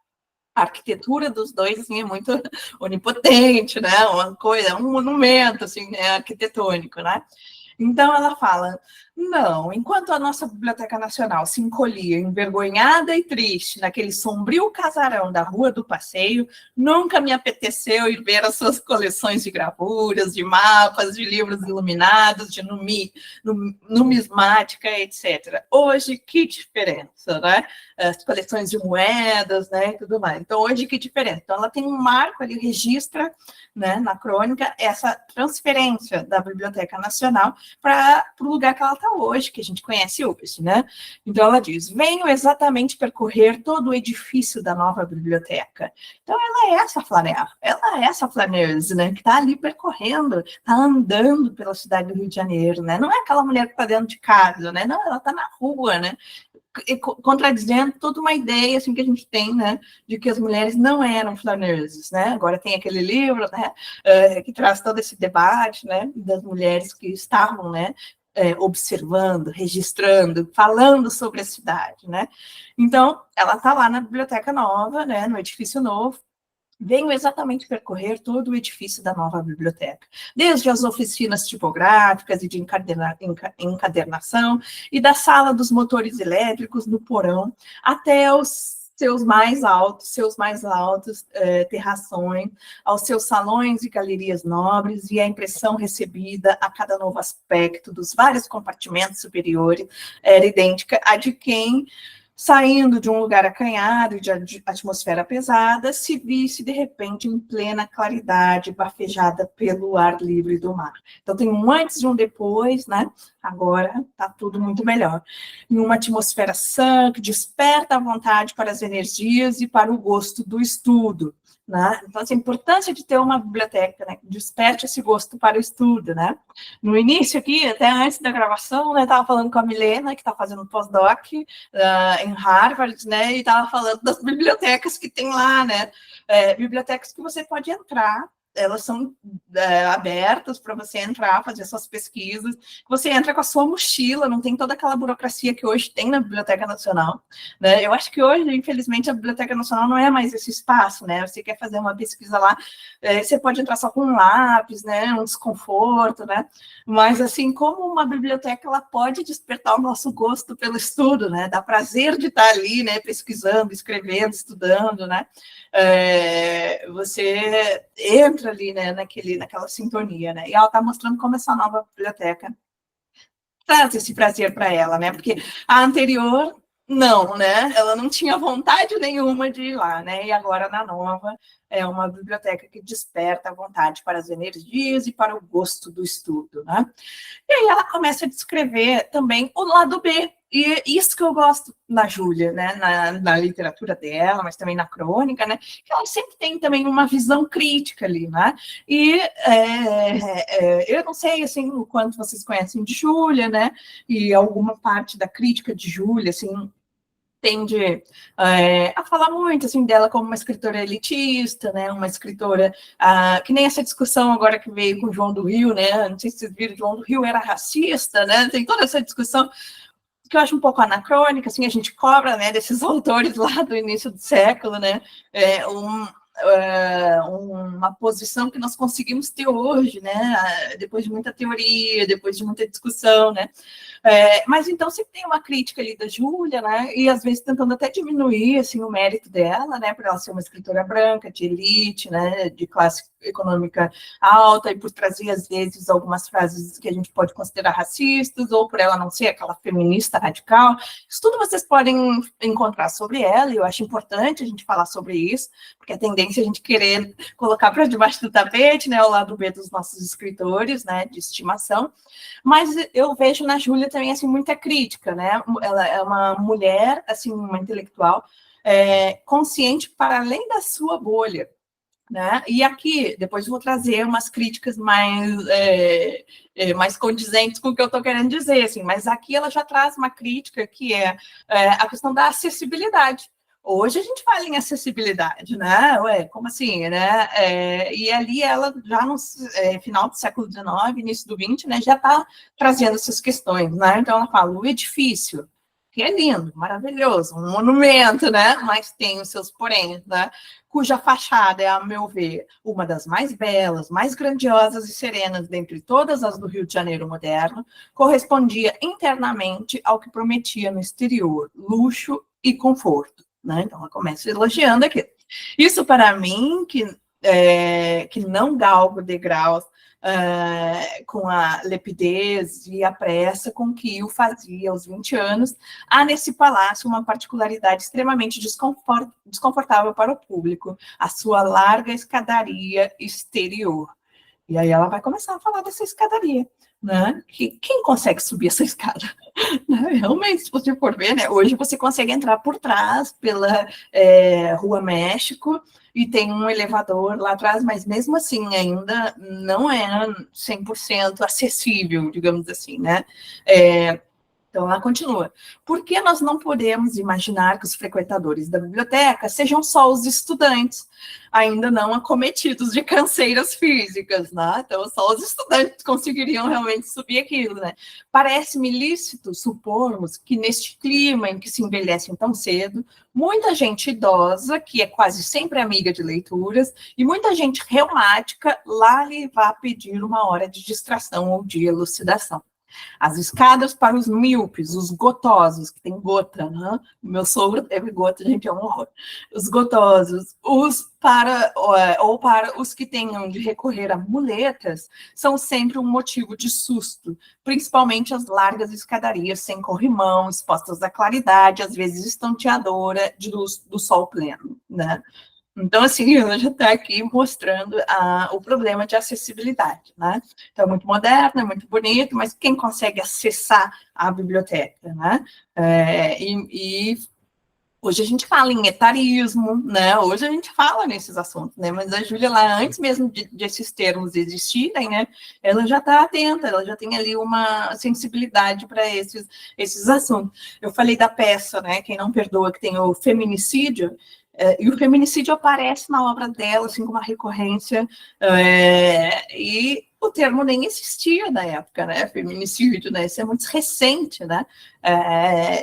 a arquitetura dos dois assim, é muito onipotente, né? Uma coisa, um monumento assim, né? Arquitetônico, né? Então ela fala: não, enquanto a nossa Biblioteca Nacional se encolhia envergonhada e triste naquele sombrio casarão da Rua do Passeio, nunca me apeteceu ir ver as suas coleções de gravuras, de mapas, de livros iluminados, de numismática, etc. Hoje, que diferença, né? As coleções de moedas, né, e tudo mais. Então, hoje, que diferença? Então, ela tem um marco ali, registra, né, na crônica, essa transferência da Biblioteca Nacional para o lugar que ela está hoje, que a gente conhece hoje, né? Então, ela diz: venho exatamente percorrer todo o edifício da nova biblioteca. Então, ela é essa flaneuse, né, que está ali percorrendo, está andando pela cidade do Rio de Janeiro, né? Não é aquela mulher que está dentro de casa, né? Não, ela está na rua, né? Contradizendo toda uma ideia assim que a gente tem, né, de que as mulheres não eram flaneuses, né? Agora tem aquele livro, né, que traz todo esse debate, né, das mulheres que estavam, né, observando, registrando, falando sobre a cidade, né? Então, ela está lá na Biblioteca Nova, né, no edifício novo. Venho exatamente percorrer todo o edifício da nova biblioteca, desde as oficinas tipográficas e de encadernação, e da sala dos motores elétricos no porão, até os seus mais altos terrações, aos seus salões e galerias nobres, e a impressão recebida a cada novo aspecto dos vários compartimentos superiores era idêntica à de quem, saindo de um lugar acanhado e de atmosfera pesada, se visse, de repente, em plena claridade, bafejada pelo ar livre do mar. Então, tem um antes e um depois, né? Agora está tudo muito melhor. Em uma atmosfera sã, que desperta a vontade para as energias e para o gosto do estudo, né? Então, assim, a importância de ter uma biblioteca, né, que desperte esse gosto para o estudo, né? No início aqui, até antes da gravação, né, estava falando com a Milena, que está fazendo pós-doc em Harvard, né, e estava falando das bibliotecas que tem lá, né? Bibliotecas que você pode entrar, elas são abertas para você entrar, fazer suas pesquisas, você entra com a sua mochila, não tem toda aquela burocracia que hoje tem na Biblioteca Nacional, né? Eu acho que hoje, infelizmente, a Biblioteca Nacional não é mais esse espaço, né? Você quer fazer uma pesquisa lá, você pode entrar só com um lápis, né? Um desconforto, né? Mas, assim, como uma biblioteca, ela pode despertar o nosso gosto pelo estudo, né? Dá prazer de estar ali, né? Pesquisando, escrevendo, estudando, né? Você entra ali, né, naquela sintonia, né? E ela está mostrando como essa nova biblioteca traz esse prazer para ela, né? Porque a anterior, não, né? Ela não tinha vontade nenhuma de ir lá, né? E agora, na nova, é uma biblioteca que desperta a vontade para as energias e para o gosto do estudo, né? E aí ela começa a descrever também o lado B, e isso que eu gosto na Júlia, né, na literatura dela, mas também na crônica, né, que ela sempre tem também uma visão crítica ali, né, e eu não sei, assim, o quanto vocês conhecem de Júlia, né, e alguma parte da crítica de Júlia, assim, tende a falar muito assim dela como uma escritora elitista, né? Uma escritora que nem essa discussão agora que veio com o João do Rio, né? Não sei se vocês viram, João do Rio era racista, né? Tem toda essa discussão que eu acho um pouco anacrônica, assim, a gente cobra, né, desses autores lá do início do século, né? Uma posição que nós conseguimos ter hoje, né? Depois de muita teoria, depois de muita discussão, né? Mas então sempre tem uma crítica ali da Júlia, né? E às vezes tentando até diminuir assim, o mérito dela, né? Por ela ser uma escritora branca, de elite, né? De classe econômica alta, e por trazer às vezes algumas frases que a gente pode considerar racistas, ou por ela não ser aquela feminista radical. Isso tudo vocês podem encontrar sobre ela, e eu acho importante a gente falar sobre isso, porque a tendência é a gente querer colocar para debaixo do tapete, né? O lado B dos nossos escritores, né? De estimação. Mas eu vejo na Júlia também assim muita crítica, né? Ela é uma mulher, assim, uma intelectual consciente para além da sua bolha, né? E aqui, depois eu vou trazer umas críticas mais condizentes com o que eu estou querendo dizer, assim, mas aqui ela já traz uma crítica que é a questão da acessibilidade. Hoje a gente fala em acessibilidade, né? Ué, como assim, né? E ali ela já no final do século XIX, início do XX, né, já está trazendo essas questões, né? Então ela fala, o edifício, que é lindo, maravilhoso, um monumento, né? Mas tem os seus poréns, né? Cuja fachada é, a meu ver, uma das mais belas, mais grandiosas e serenas dentre todas as do Rio de Janeiro moderno, correspondia internamente ao que prometia no exterior, luxo e conforto, né? Então ela começa elogiando aqui. Isso para mim, que não galgo degraus com a lepidez e a pressa com que o fazia aos 20 anos, há nesse palácio uma particularidade extremamente desconfortável para o público, a sua larga escadaria exterior. E aí ela vai começar a falar dessa escadaria, né? Quem consegue subir essa escada? Realmente, se você for ver, né? Hoje você consegue entrar por trás, pela Rua México, e tem um elevador lá atrás, mas mesmo assim ainda não é 100% acessível, digamos assim, né? Então, ela continua. Por que nós não podemos imaginar que os frequentadores da biblioteca sejam só os estudantes, ainda não acometidos de canseiras físicas, né? Então, só os estudantes conseguiriam realmente subir aquilo, né? Parece-me lícito supormos que neste clima em que se envelhecem tão cedo, muita gente idosa, que é quase sempre amiga de leituras, e muita gente reumática lá lhe vá pedir uma hora de distração ou de elucidação. As escadas para os míopes, os gotosos, que tem gota, né? O meu sogro teve gota, gente, é um horror. Os gotosos, para os que tenham de recorrer a muletas, são sempre um motivo de susto, principalmente as largas escadarias sem corrimão, expostas à claridade, às vezes estonteadora de luz do sol pleno, né? Então, assim, ela já está aqui mostrando o problema de acessibilidade, né? Então, é muito moderno, é muito bonito, mas quem consegue acessar a biblioteca, né? E hoje a gente fala em etarismo, né? Hoje a gente fala nesses assuntos, né? Mas a Júlia, lá, antes mesmo desses termos existirem, né? Ela já está atenta, ela já tem ali uma sensibilidade para esses assuntos. Eu falei da peça, né? Quem não perdoa, que tem o feminicídio, e o feminicídio aparece na obra dela, assim, com uma recorrência, e o termo nem existia na época, né? Feminicídio, né? Isso é muito recente, né?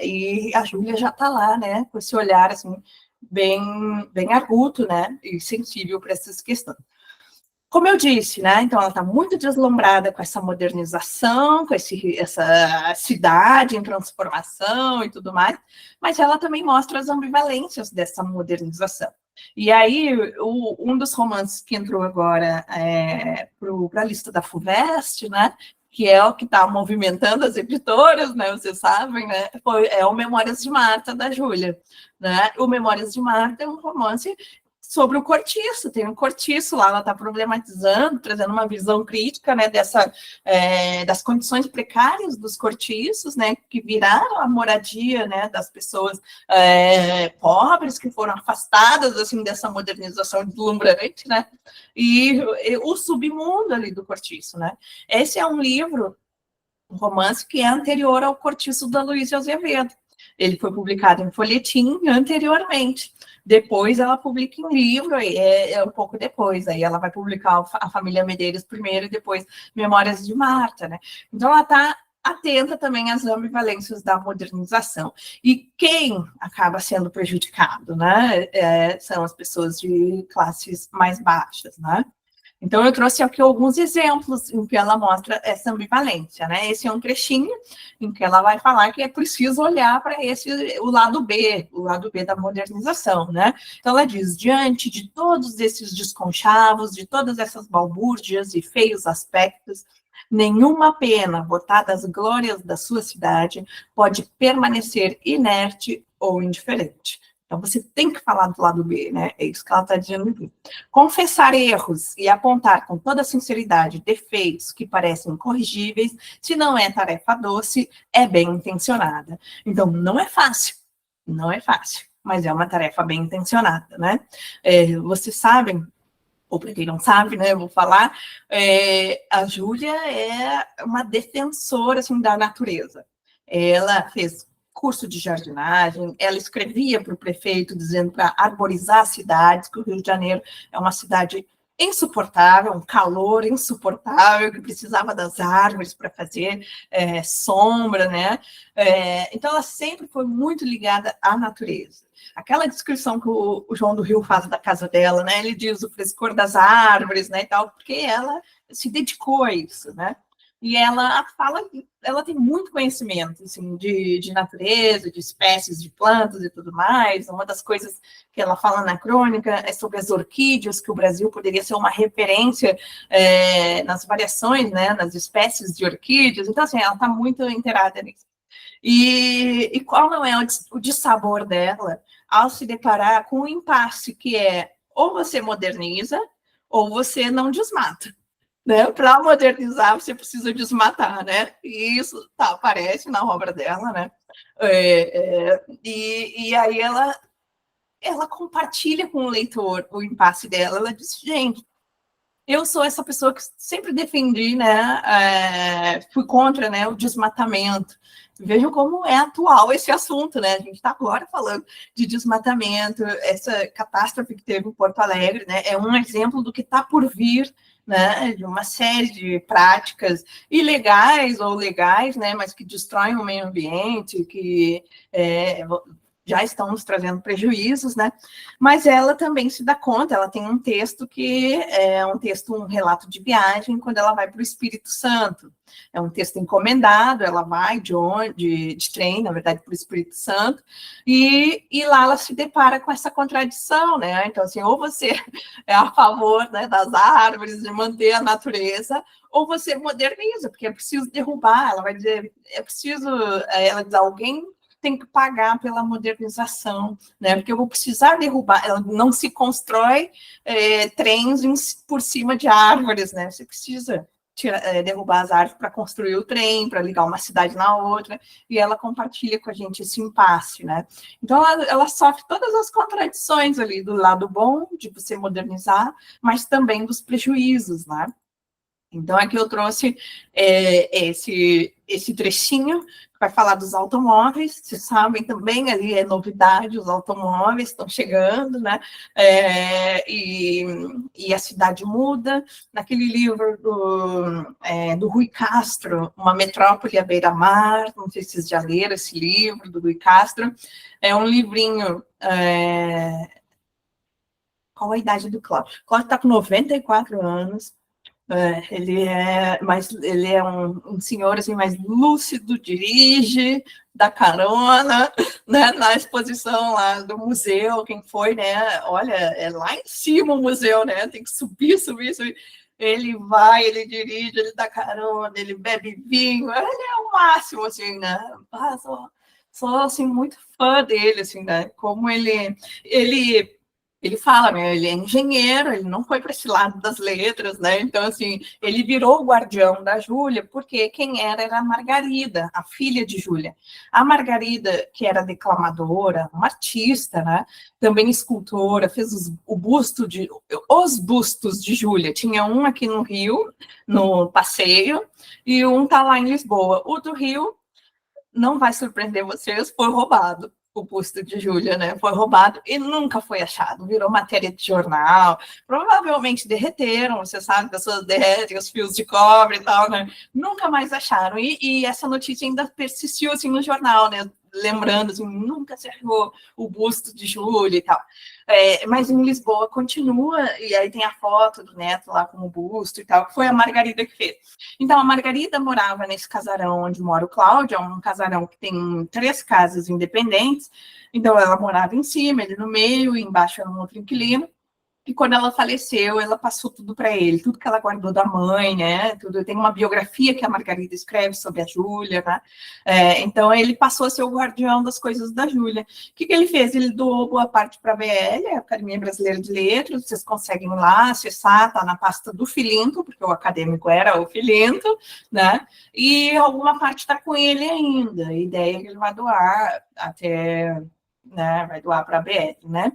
E a Júlia já está lá, né? Com esse olhar, assim, bem agudo, né? E sensível para essas questões. Como eu disse, né? Então ela está muito deslumbrada com essa modernização, com essa cidade em transformação e tudo mais, mas ela também mostra as ambivalências dessa modernização. E aí, um dos romances que entrou agora para a lista da FUVEST, né? Que é o que está movimentando as editoras, né? Vocês sabem, né? É o Memórias de Marta, da Júlia, né? O Memórias de Marta é um romance sobre o cortiço, tem um cortiço lá, ela está problematizando, trazendo uma visão crítica, né, das condições precárias dos cortiços, né, que viraram a moradia, né, das pessoas pobres, que foram afastadas, assim, dessa modernização deslumbrante, né, e o submundo ali do cortiço, né. Esse é um livro, um romance que é anterior ao Cortiço da Luísa Azevedo. Ele foi publicado em folhetim anteriormente. Depois ela publica em livro, um pouco depois. Aí ela vai publicar a Família Medeiros primeiro e depois Memórias de Marta, né? Então ela está atenta também às ambivalências da modernização. E quem acaba sendo prejudicado, né? São as pessoas de classes mais baixas, né? Então, eu trouxe aqui alguns exemplos em que ela mostra essa ambivalência, né? Esse é um trechinho em que ela vai falar que é preciso olhar para o lado B da modernização, né? Então, ela diz, diante de todos esses desconchavos, de todas essas balbúrdias e feios aspectos, nenhuma pena botada às glórias da sua cidade pode permanecer inerte ou indiferente. Então, você tem que falar do lado B, né? É isso que ela está dizendo aqui. Confessar erros e apontar com toda sinceridade defeitos que parecem incorrigíveis, se não é tarefa doce, é bem intencionada. Então, não é fácil, mas é uma tarefa bem intencionada, né? Vocês sabem ou para quem não sabe, né, eu vou falar, a Júlia é uma defensora, assim, da natureza. Ela fez curso de jardinagem, ela escrevia para o prefeito dizendo para arborizar cidades, que o Rio de Janeiro é uma cidade insuportável, um calor insuportável, que precisava das árvores para fazer sombra, né? Então, ela sempre foi muito ligada à natureza. Aquela descrição que o João do Rio faz da casa dela, né? Ele diz o frescor das árvores, né, e tal, porque ela se dedicou a isso, né? E ela fala, ela tem muito conhecimento, assim, de natureza, de espécies de plantas e tudo mais. Uma das coisas que ela fala na crônica é sobre as orquídeas, que o Brasil poderia ser uma referência nas variações, né, nas espécies de orquídeas. Então, assim, ela está muito inteirada nisso. E qual não é o dissabor dela ao se deparar com um impasse que é ou você moderniza ou você não desmata, né? Para modernizar você precisa desmatar, né? E isso aparece na obra dela, né? E aí ela compartilha com o leitor o impasse dela. Ela diz, gente, eu sou essa pessoa que sempre defendi, né, fui contra, né, o desmatamento. Vejam como é atual esse assunto, né? A gente está agora falando de desmatamento, essa catástrofe que teve em Porto Alegre, né? É um exemplo do que está por vir, né? De uma série de práticas ilegais ou legais, né? Mas que destroem o meio ambiente, que já estão nos trazendo prejuízos, né? Mas ela também se dá conta, ela tem um texto que é um relato de viagem, quando ela vai para o Espírito Santo. É um texto encomendado, ela vai de trem, na verdade, para o Espírito Santo, e lá ela se depara com essa contradição, né? Então, assim, ou você é a favor, né, das árvores, de manter a natureza, ou você moderniza, porque é preciso derrubar. Ela vai dizer, é preciso, ela diz, alguém tem que pagar pela modernização, né? Porque eu vou precisar derrubar, ela não se constrói trens por cima de árvores, né? Você precisa derrubar as árvores para construir o trem, para ligar uma cidade na outra, e ela compartilha com a gente esse impasse, né? Então, ela sofre todas as contradições ali, do lado bom, de você modernizar, mas também dos prejuízos, né? Então, aqui eu trouxe esse trechinho que vai falar dos automóveis. Vocês sabem também, ali é novidade, os automóveis estão chegando, né? E a cidade muda. Naquele livro do Rui Castro, Uma Metrópole à Beira-Mar, não sei se vocês já leram esse livro do Rui Castro, é um livrinho... Qual a idade do Cláudio? O Cláudio está com 94 anos, ele é um senhor assim, mais lúcido, dirige, dá carona, né, na exposição lá do museu, quem foi, né, olha, é lá em cima o museu, né, tem que subir. Ele vai, ele dirige, ele dá carona, ele bebe vinho, ele é o máximo, assim, né, sou assim, muito fã dele, assim, né, como ele fala, né, ele é engenheiro, ele não foi para esse lado das letras, né? Então, assim, ele virou o guardião da Júlia, porque quem era a Margarida, a filha de Júlia. A Margarida, que era declamadora, uma artista, né? Também escultora, fez os bustos de Júlia. Tinha um aqui no Rio, no Passeio, e um tá lá em Lisboa. O do Rio, não vai surpreender vocês, foi roubado. O busto de Júlia, né? Foi roubado e nunca foi achado. Virou matéria de jornal. Provavelmente derreteram, você sabe, pessoas derretem os fios de cobre e tal, né? Nunca mais acharam. E essa notícia ainda persistiu assim no jornal, né? Lembrando, assim, nunca se achou o busto de Júlia e tal. Mas em Lisboa continua, e aí tem a foto do neto lá com o busto e tal, que foi a Margarida que fez. Então, a Margarida morava nesse casarão onde mora o Cláudio, é um casarão que tem 3 casas independentes, então ela morava em cima, ele no meio, e embaixo era um outro inquilino. E quando ela faleceu, ela passou tudo para ele, tudo que ela guardou da mãe, né? Tudo. Tem uma biografia que a Margarida escreve sobre a Júlia, né? Então ele passou a ser o guardião das coisas da Júlia. O que ele fez? Ele doou boa parte para a ABL, a Academia Brasileira de Letras. Vocês conseguem lá acessar, tá na pasta do Filinto, porque o acadêmico era o Filinto, né? E alguma parte está com ele ainda. A ideia é que ele vai doar até né? Vai doar para a BL, né?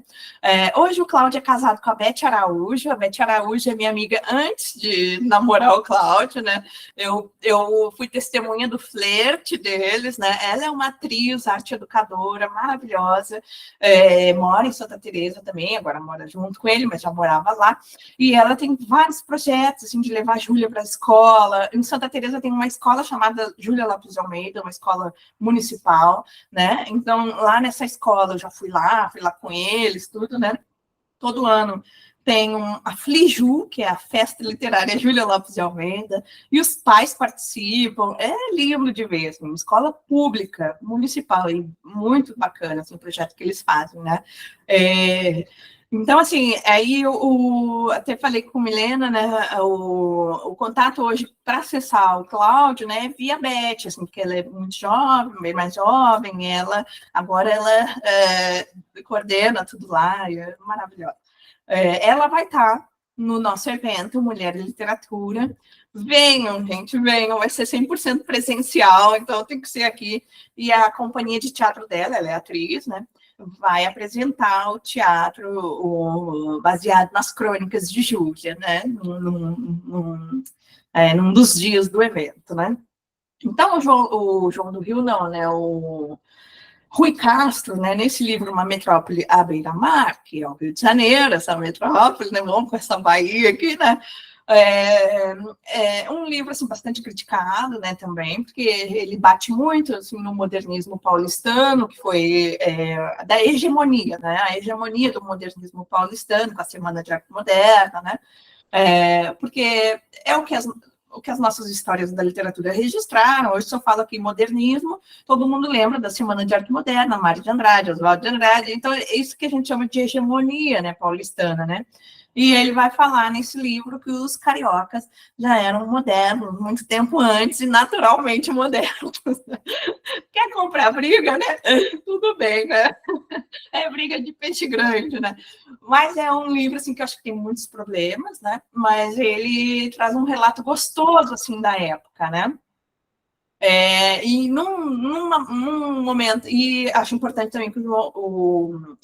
Hoje o Cláudio é casado com a Beth Araújo. A Beth Araújo é minha amiga antes de namorar o Cláudio, né? Eu fui testemunha do flerte deles, né? Ela é uma atriz, arte educadora, maravilhosa, mora em Santa Teresa também, agora mora junto com ele, mas já morava lá. E ela tem vários projetos, assim, de levar a Júlia para a escola. Em Santa Teresa tem uma escola chamada Júlia Lopes de Almeida, uma escola municipal, né? Então, lá nessa escola, eu já fui lá com eles, tudo, né? Todo ano tem a Fliju, que é a Festa Literária Júlia Lopes de Almeida, e os pais participam. É lindo de ver, assim, uma escola pública, municipal, e muito bacana, assim, o projeto que eles fazem, né? Então, assim, aí eu até falei com a Milena, né, o contato hoje para acessar o Cláudio, né, via Beth, assim, porque ela é muito jovem, bem mais jovem, agora ela coordena tudo lá, e é maravilhosa. Ela vai estar no nosso evento Mulher e Literatura. Venham, gente, venham, vai ser 100% presencial, então tem que ser aqui. E a companhia de teatro dela, ela é atriz, né? Vai apresentar o teatro baseado nas crônicas de Júlia, né? Num dos dias do evento, né? Então, o João do Rio, não, né? O Rui Castro, né, nesse livro Uma Metrópole à Beira-Mar, que é o Rio de Janeiro, essa metrópole, né, vamos com essa Bahia aqui, né, um livro assim, bastante criticado, né, também, porque ele bate muito assim, no modernismo paulistano, que foi da hegemonia, né, a hegemonia do modernismo paulistano, com a Semana de Arte Moderna, né, porque é o que as nossas histórias da literatura registraram. Hoje, se eu falo aqui modernismo, todo mundo lembra da Semana de Arte Moderna, Mário de Andrade, Oswaldo de Andrade. Então, é isso que a gente chama de hegemonia, né, paulistana, né? E ele vai falar nesse livro que os cariocas já eram modernos muito tempo antes e naturalmente modernos. Quer comprar briga, né? Tudo bem, né? É briga de peixe grande, né? Mas é um livro assim que eu acho que tem muitos problemas, né? Mas ele traz um relato gostoso assim da época, né? E num momento, e acho importante também que o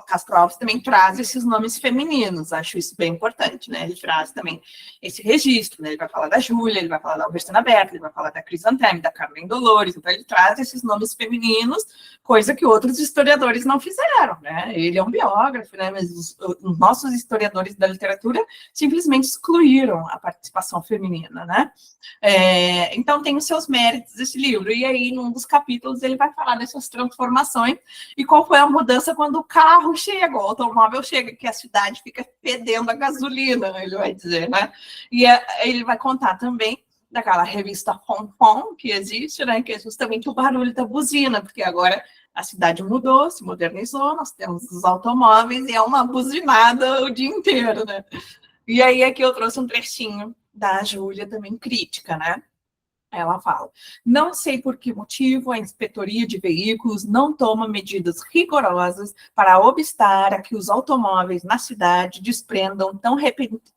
Castro Alves também traz esses nomes femininos, acho isso bem importante, né? Ele traz também esse registro, né? Ele vai falar da Júlia, ele vai falar da Albertina Berta, ele vai falar da Crisanteme, da Carmen Dolores, então ele traz esses nomes femininos, coisa que outros historiadores não fizeram, né? Ele é um biógrafo, né? Mas os nossos historiadores da literatura simplesmente excluíram a participação feminina, né? Então tem os seus méritos esse livro, e aí num dos capítulos ele vai falar dessas transformações e qual foi a mudança quando o carro chega, o automóvel chega, que a cidade fica fedendo a gasolina, ele vai dizer, né? E ele vai contar também daquela revista Fon que existe, né? Que é justamente o barulho da buzina, porque agora a cidade mudou, se modernizou, nós temos os automóveis e é uma buzinada o dia inteiro, né? E aí aqui eu trouxe um trechinho da Júlia também crítica, né? Ela fala: não sei por que motivo a inspetoria de veículos não toma medidas rigorosas para obstar a que os automóveis na cidade desprendam tão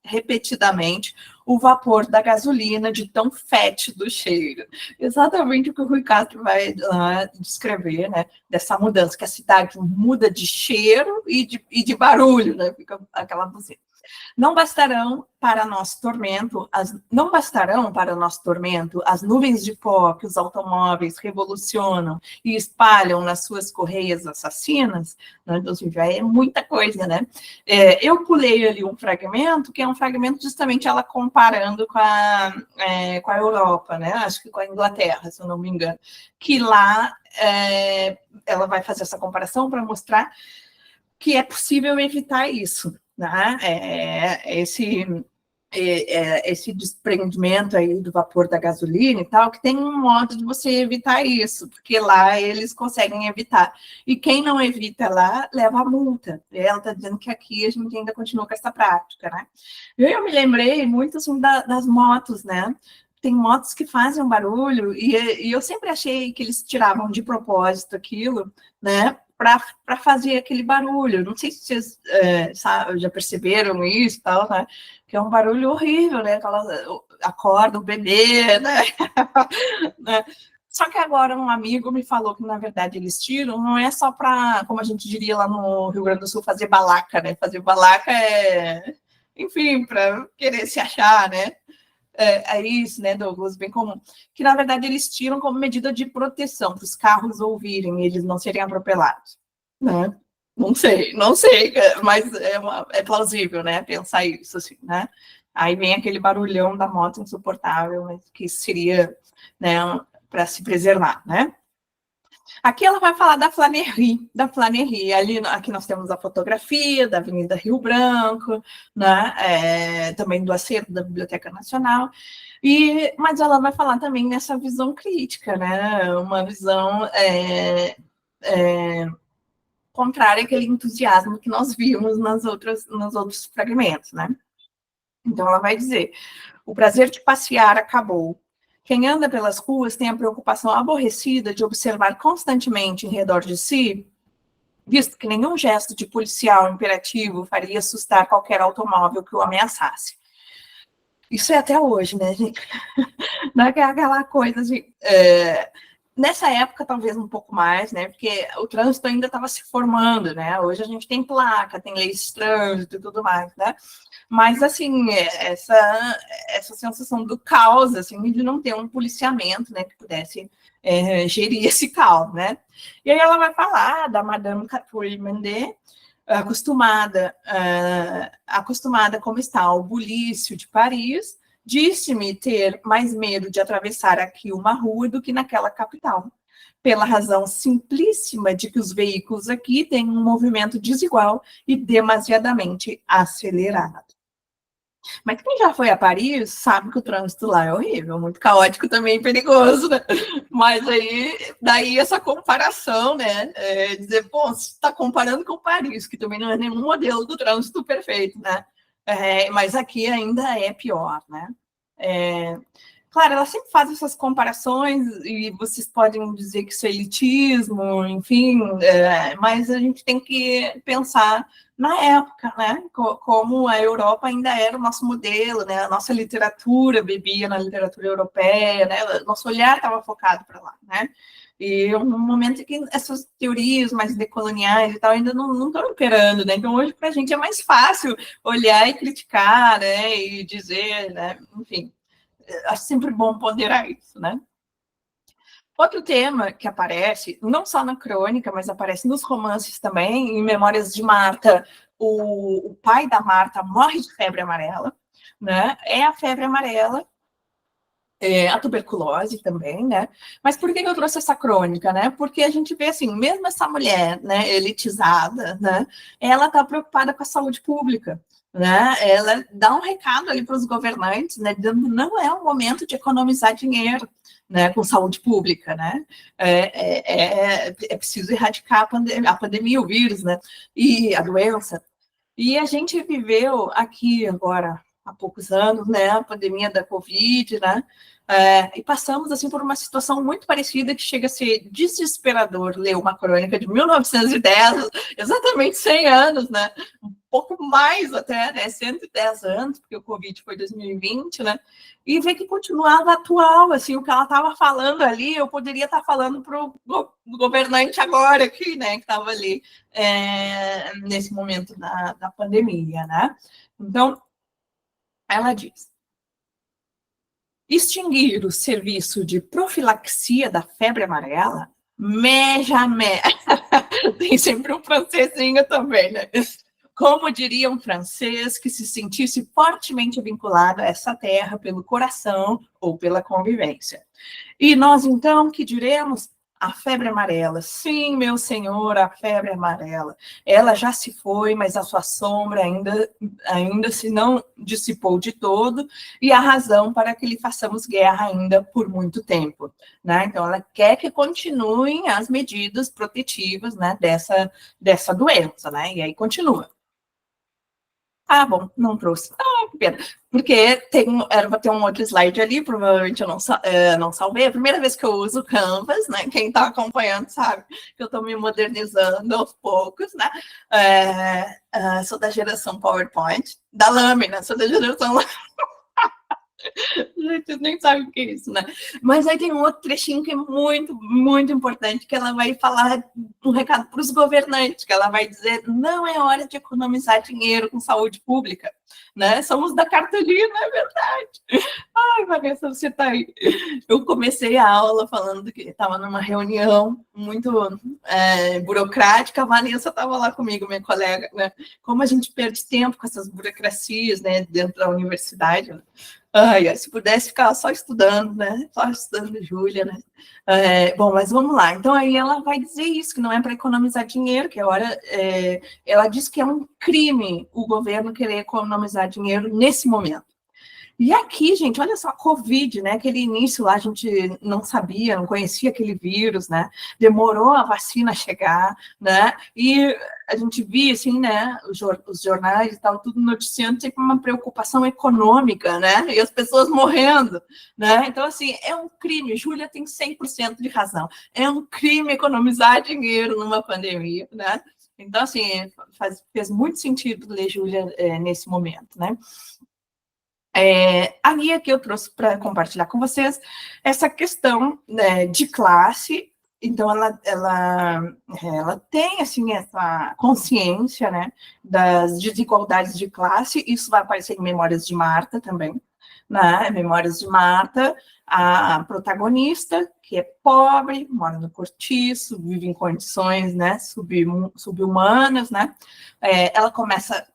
repetidamente o vapor da gasolina de tão fétido cheiro. Exatamente o que o Rui Castro vai descrever, né? Dessa mudança, que a cidade muda de cheiro e de barulho, né? Fica aquela buzina. Não bastarão para nosso tormento as nuvens de pó que os automóveis revolucionam e espalham nas suas correias assassinas, né? Então, já é muita coisa, né? Eu pulei ali um fragmento, que é um fragmento justamente ela comparando com a Europa, né? Acho que com a Inglaterra, se eu não me engano, que lá ela vai fazer essa comparação para mostrar que é possível evitar isso, né? Esse desprendimento aí do vapor da gasolina e tal, que tem um modo de você evitar isso, porque lá eles conseguem evitar. E quem não evita lá, leva a multa. Ela está dizendo que aqui a gente ainda continua com essa prática, né? Eu me lembrei muito assim, das motos, né? Tem motos que fazem um barulho, e eu sempre achei que eles tiravam de propósito aquilo, né? Para fazer aquele barulho. Não sei se vocês já perceberam isso, tal, né? Que é um barulho horrível, né? Acorda o bebê, né? Só que agora um amigo me falou que, na verdade, eles tiram, não é só para, como a gente diria lá no Rio Grande do Sul, fazer balaca, né? Fazer balaca é, enfim, para querer se achar, né? É isso, né, Douglas, bem comum. Que, na verdade, eles tiram como medida de proteção, para os carros ouvirem e eles não serem atropelados, né? Não sei, mas é plausível, né, pensar isso, assim, né? Aí vem aquele barulhão da moto insuportável, mas que seria, né, para se preservar, né? Aqui ela vai falar da Flanerie. Aqui nós temos a fotografia da Avenida Rio Branco, né? Também do acervo da Biblioteca Nacional. Mas ela vai falar também nessa visão crítica, né? Uma visão contrária àquele entusiasmo que nós vimos nos outros fragmentos, né? Então ela vai dizer: o prazer de passear acabou. Quem anda pelas ruas tem a preocupação aborrecida de observar constantemente em redor de si, visto que nenhum gesto de policial imperativo faria assustar qualquer automóvel que o ameaçasse. Isso é até hoje, né, gente? Não é aquela coisa de... nessa época, talvez um pouco mais, né? Porque o trânsito ainda estava se formando, né? Hoje a gente tem placa, tem leis de trânsito e tudo mais, né? Mas, assim, essa sensação do caos, assim, de não ter um policiamento, né, que pudesse gerir esse caos, né? E aí ela vai falar da Madame Catherine Mende, acostumada como está ao bulício de Paris, disse-me ter mais medo de atravessar aqui uma rua do que naquela capital, pela razão simplíssima de que os veículos aqui têm um movimento desigual e demasiadamente acelerado. Mas quem já foi a Paris sabe que o trânsito lá é horrível, muito caótico também, perigoso, né? Mas aí, daí essa comparação, né? Dizer, pô, você está comparando com Paris, que também não é nenhum modelo do trânsito perfeito, né? Mas aqui ainda é pior, né? Claro, ela sempre faz essas comparações e vocês podem dizer que isso é elitismo, enfim, mas a gente tem que pensar na época, né? Como a Europa ainda era o nosso modelo, né? A nossa literatura bebia na literatura europeia, né? Nosso olhar estava focado para lá, né? E um momento em que essas teorias mais decoloniais e tal ainda não estão imperando, né? Então hoje para a gente é mais fácil olhar e criticar, né? E dizer, né? Enfim, acho sempre bom ponderar isso, né? Outro tema que aparece, não só na crônica, mas aparece nos romances também, em Memórias de Marta, o pai da Marta morre de febre amarela, né? É a febre amarela, a tuberculose também, né? Mas por que eu trouxe essa crônica, né? Porque a gente vê assim, mesmo essa mulher, né, elitizada, né, ela está preocupada com a saúde pública, né? Ela dá um recado ali para os governantes, né, dizendo que não é o momento de economizar dinheiro, né, com saúde pública, né? É preciso erradicar a pandemia, o vírus, né? E a doença. E a gente viveu aqui agora há poucos anos, né, a pandemia da Covid, né, e passamos, assim, por uma situação muito parecida que chega a ser desesperador ler uma crônica de 1910, exatamente 100 anos, né, um pouco mais até, né, 110 anos, porque o Covid foi 2020, né, e ver que continuava atual, assim, o que ela estava falando ali, eu poderia estar falando para o governante agora aqui, né, que estava ali nesse momento da pandemia, né. Então, ela diz: extinguir o serviço de profilaxia da febre amarela? Mais jamais. Tem sempre um francesinho também, né? Como diria um francês que se sentisse fortemente vinculado a essa terra pelo coração ou pela convivência. E nós, então, que diremos? A febre amarela. Sim, meu senhor, a febre amarela. Ela já se foi, mas a sua sombra ainda se não dissipou de todo, e a razão para que lhe façamos guerra ainda por muito tempo, né? Então, ela quer que continuem as medidas protetivas, né, dessa doença, né? E aí continua. Ah, bom, não trouxe. Ah, que pena. Porque era para ter um outro slide ali, provavelmente eu não salvei. É a primeira vez que eu uso o Canvas, né? Quem está acompanhando sabe que eu estou me modernizando aos poucos, né? Sou da geração PowerPoint, da lâmina, sou da geração Gente, nem sabe o que é isso, né? Mas aí tem um outro trechinho que é muito, muito importante, que ela vai falar um recado para os governantes, que ela vai dizer, não é hora de economizar dinheiro com saúde pública, né? Somos da cartolina, é verdade. Ai, Vanessa, você tá aí. Eu comecei a aula falando que estava numa reunião muito burocrática, a Vanessa estava lá comigo, minha colega, né? Como a gente perde tempo com essas burocracias, né, dentro da universidade, né? Ai, se pudesse ficar só estudando, né? Só estudando, Júlia, né? Bom, mas vamos lá. Então, aí ela vai dizer isso, que não é para economizar dinheiro, que hora. Ela diz que é um crime o governo querer economizar dinheiro nesse momento. E aqui, gente, olha só, a Covid, né? Aquele início lá, a gente não sabia, não conhecia aquele vírus, né? Demorou a vacina chegar, né? E a gente via, assim, né? Os jornais e tal, tudo noticiando, tipo, uma preocupação econômica, né? E as pessoas morrendo, né? Então, assim, é um crime. Júlia tem 100% de razão. É um crime economizar dinheiro numa pandemia, né? Então, assim, fez muito sentido ler Júlia nesse momento, né? A guia que eu trouxe para compartilhar com vocês essa questão, né, de classe. Então, ela tem, assim, essa consciência, né, das desigualdades de classe. Isso vai aparecer em Memórias de Marta também, né? Memórias de Marta, a protagonista, que é pobre, mora no cortiço, vive em condições, né, subhumanas, né? Ela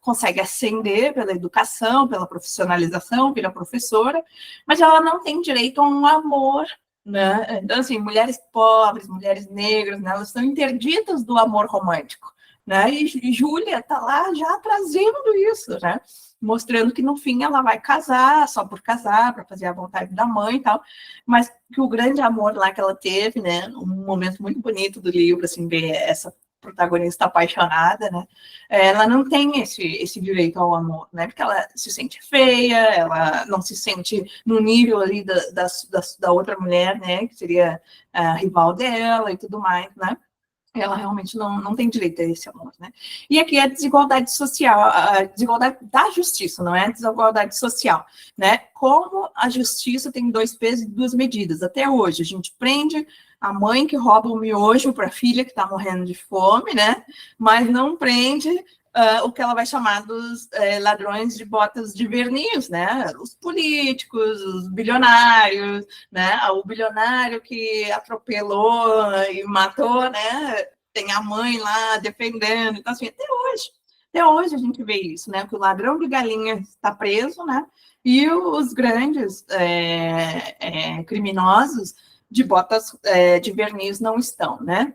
consegue ascender pela educação, pela profissionalização, vira professora, mas ela não tem direito a um amor, né? Então, assim, mulheres pobres, mulheres negras, né, elas estão interditas do amor romântico, né? E Júlia está lá já trazendo isso, né? Mostrando que no fim ela vai casar, só por casar, para fazer a vontade da mãe e tal, mas que o grande amor lá que ela teve, né, um momento muito bonito do livro, assim, ver essa protagonista apaixonada, né, ela não tem esse direito ao amor, né, porque ela se sente feia, ela não se sente no nível ali da outra mulher, né, que seria a rival dela e tudo mais, né. Ela realmente não tem direito a esse amor, né? E aqui é a desigualdade social, a desigualdade da justiça, não é a desigualdade social, né? Como a justiça tem 2 pesos e 2 medidas. Até hoje, a gente prende a mãe que rouba o miojo para a filha que está morrendo de fome, né? Mas não prende o que ela vai chamar dos ladrões de botas de verniz, né? Os políticos, os bilionários, né? O bilionário que atropelou e matou, né? Tem a mãe lá defendendo. Então, assim, até hoje a gente vê isso, né? Que o ladrão de galinha está preso, né? E os grandes criminosos de botas de verniz não estão, né?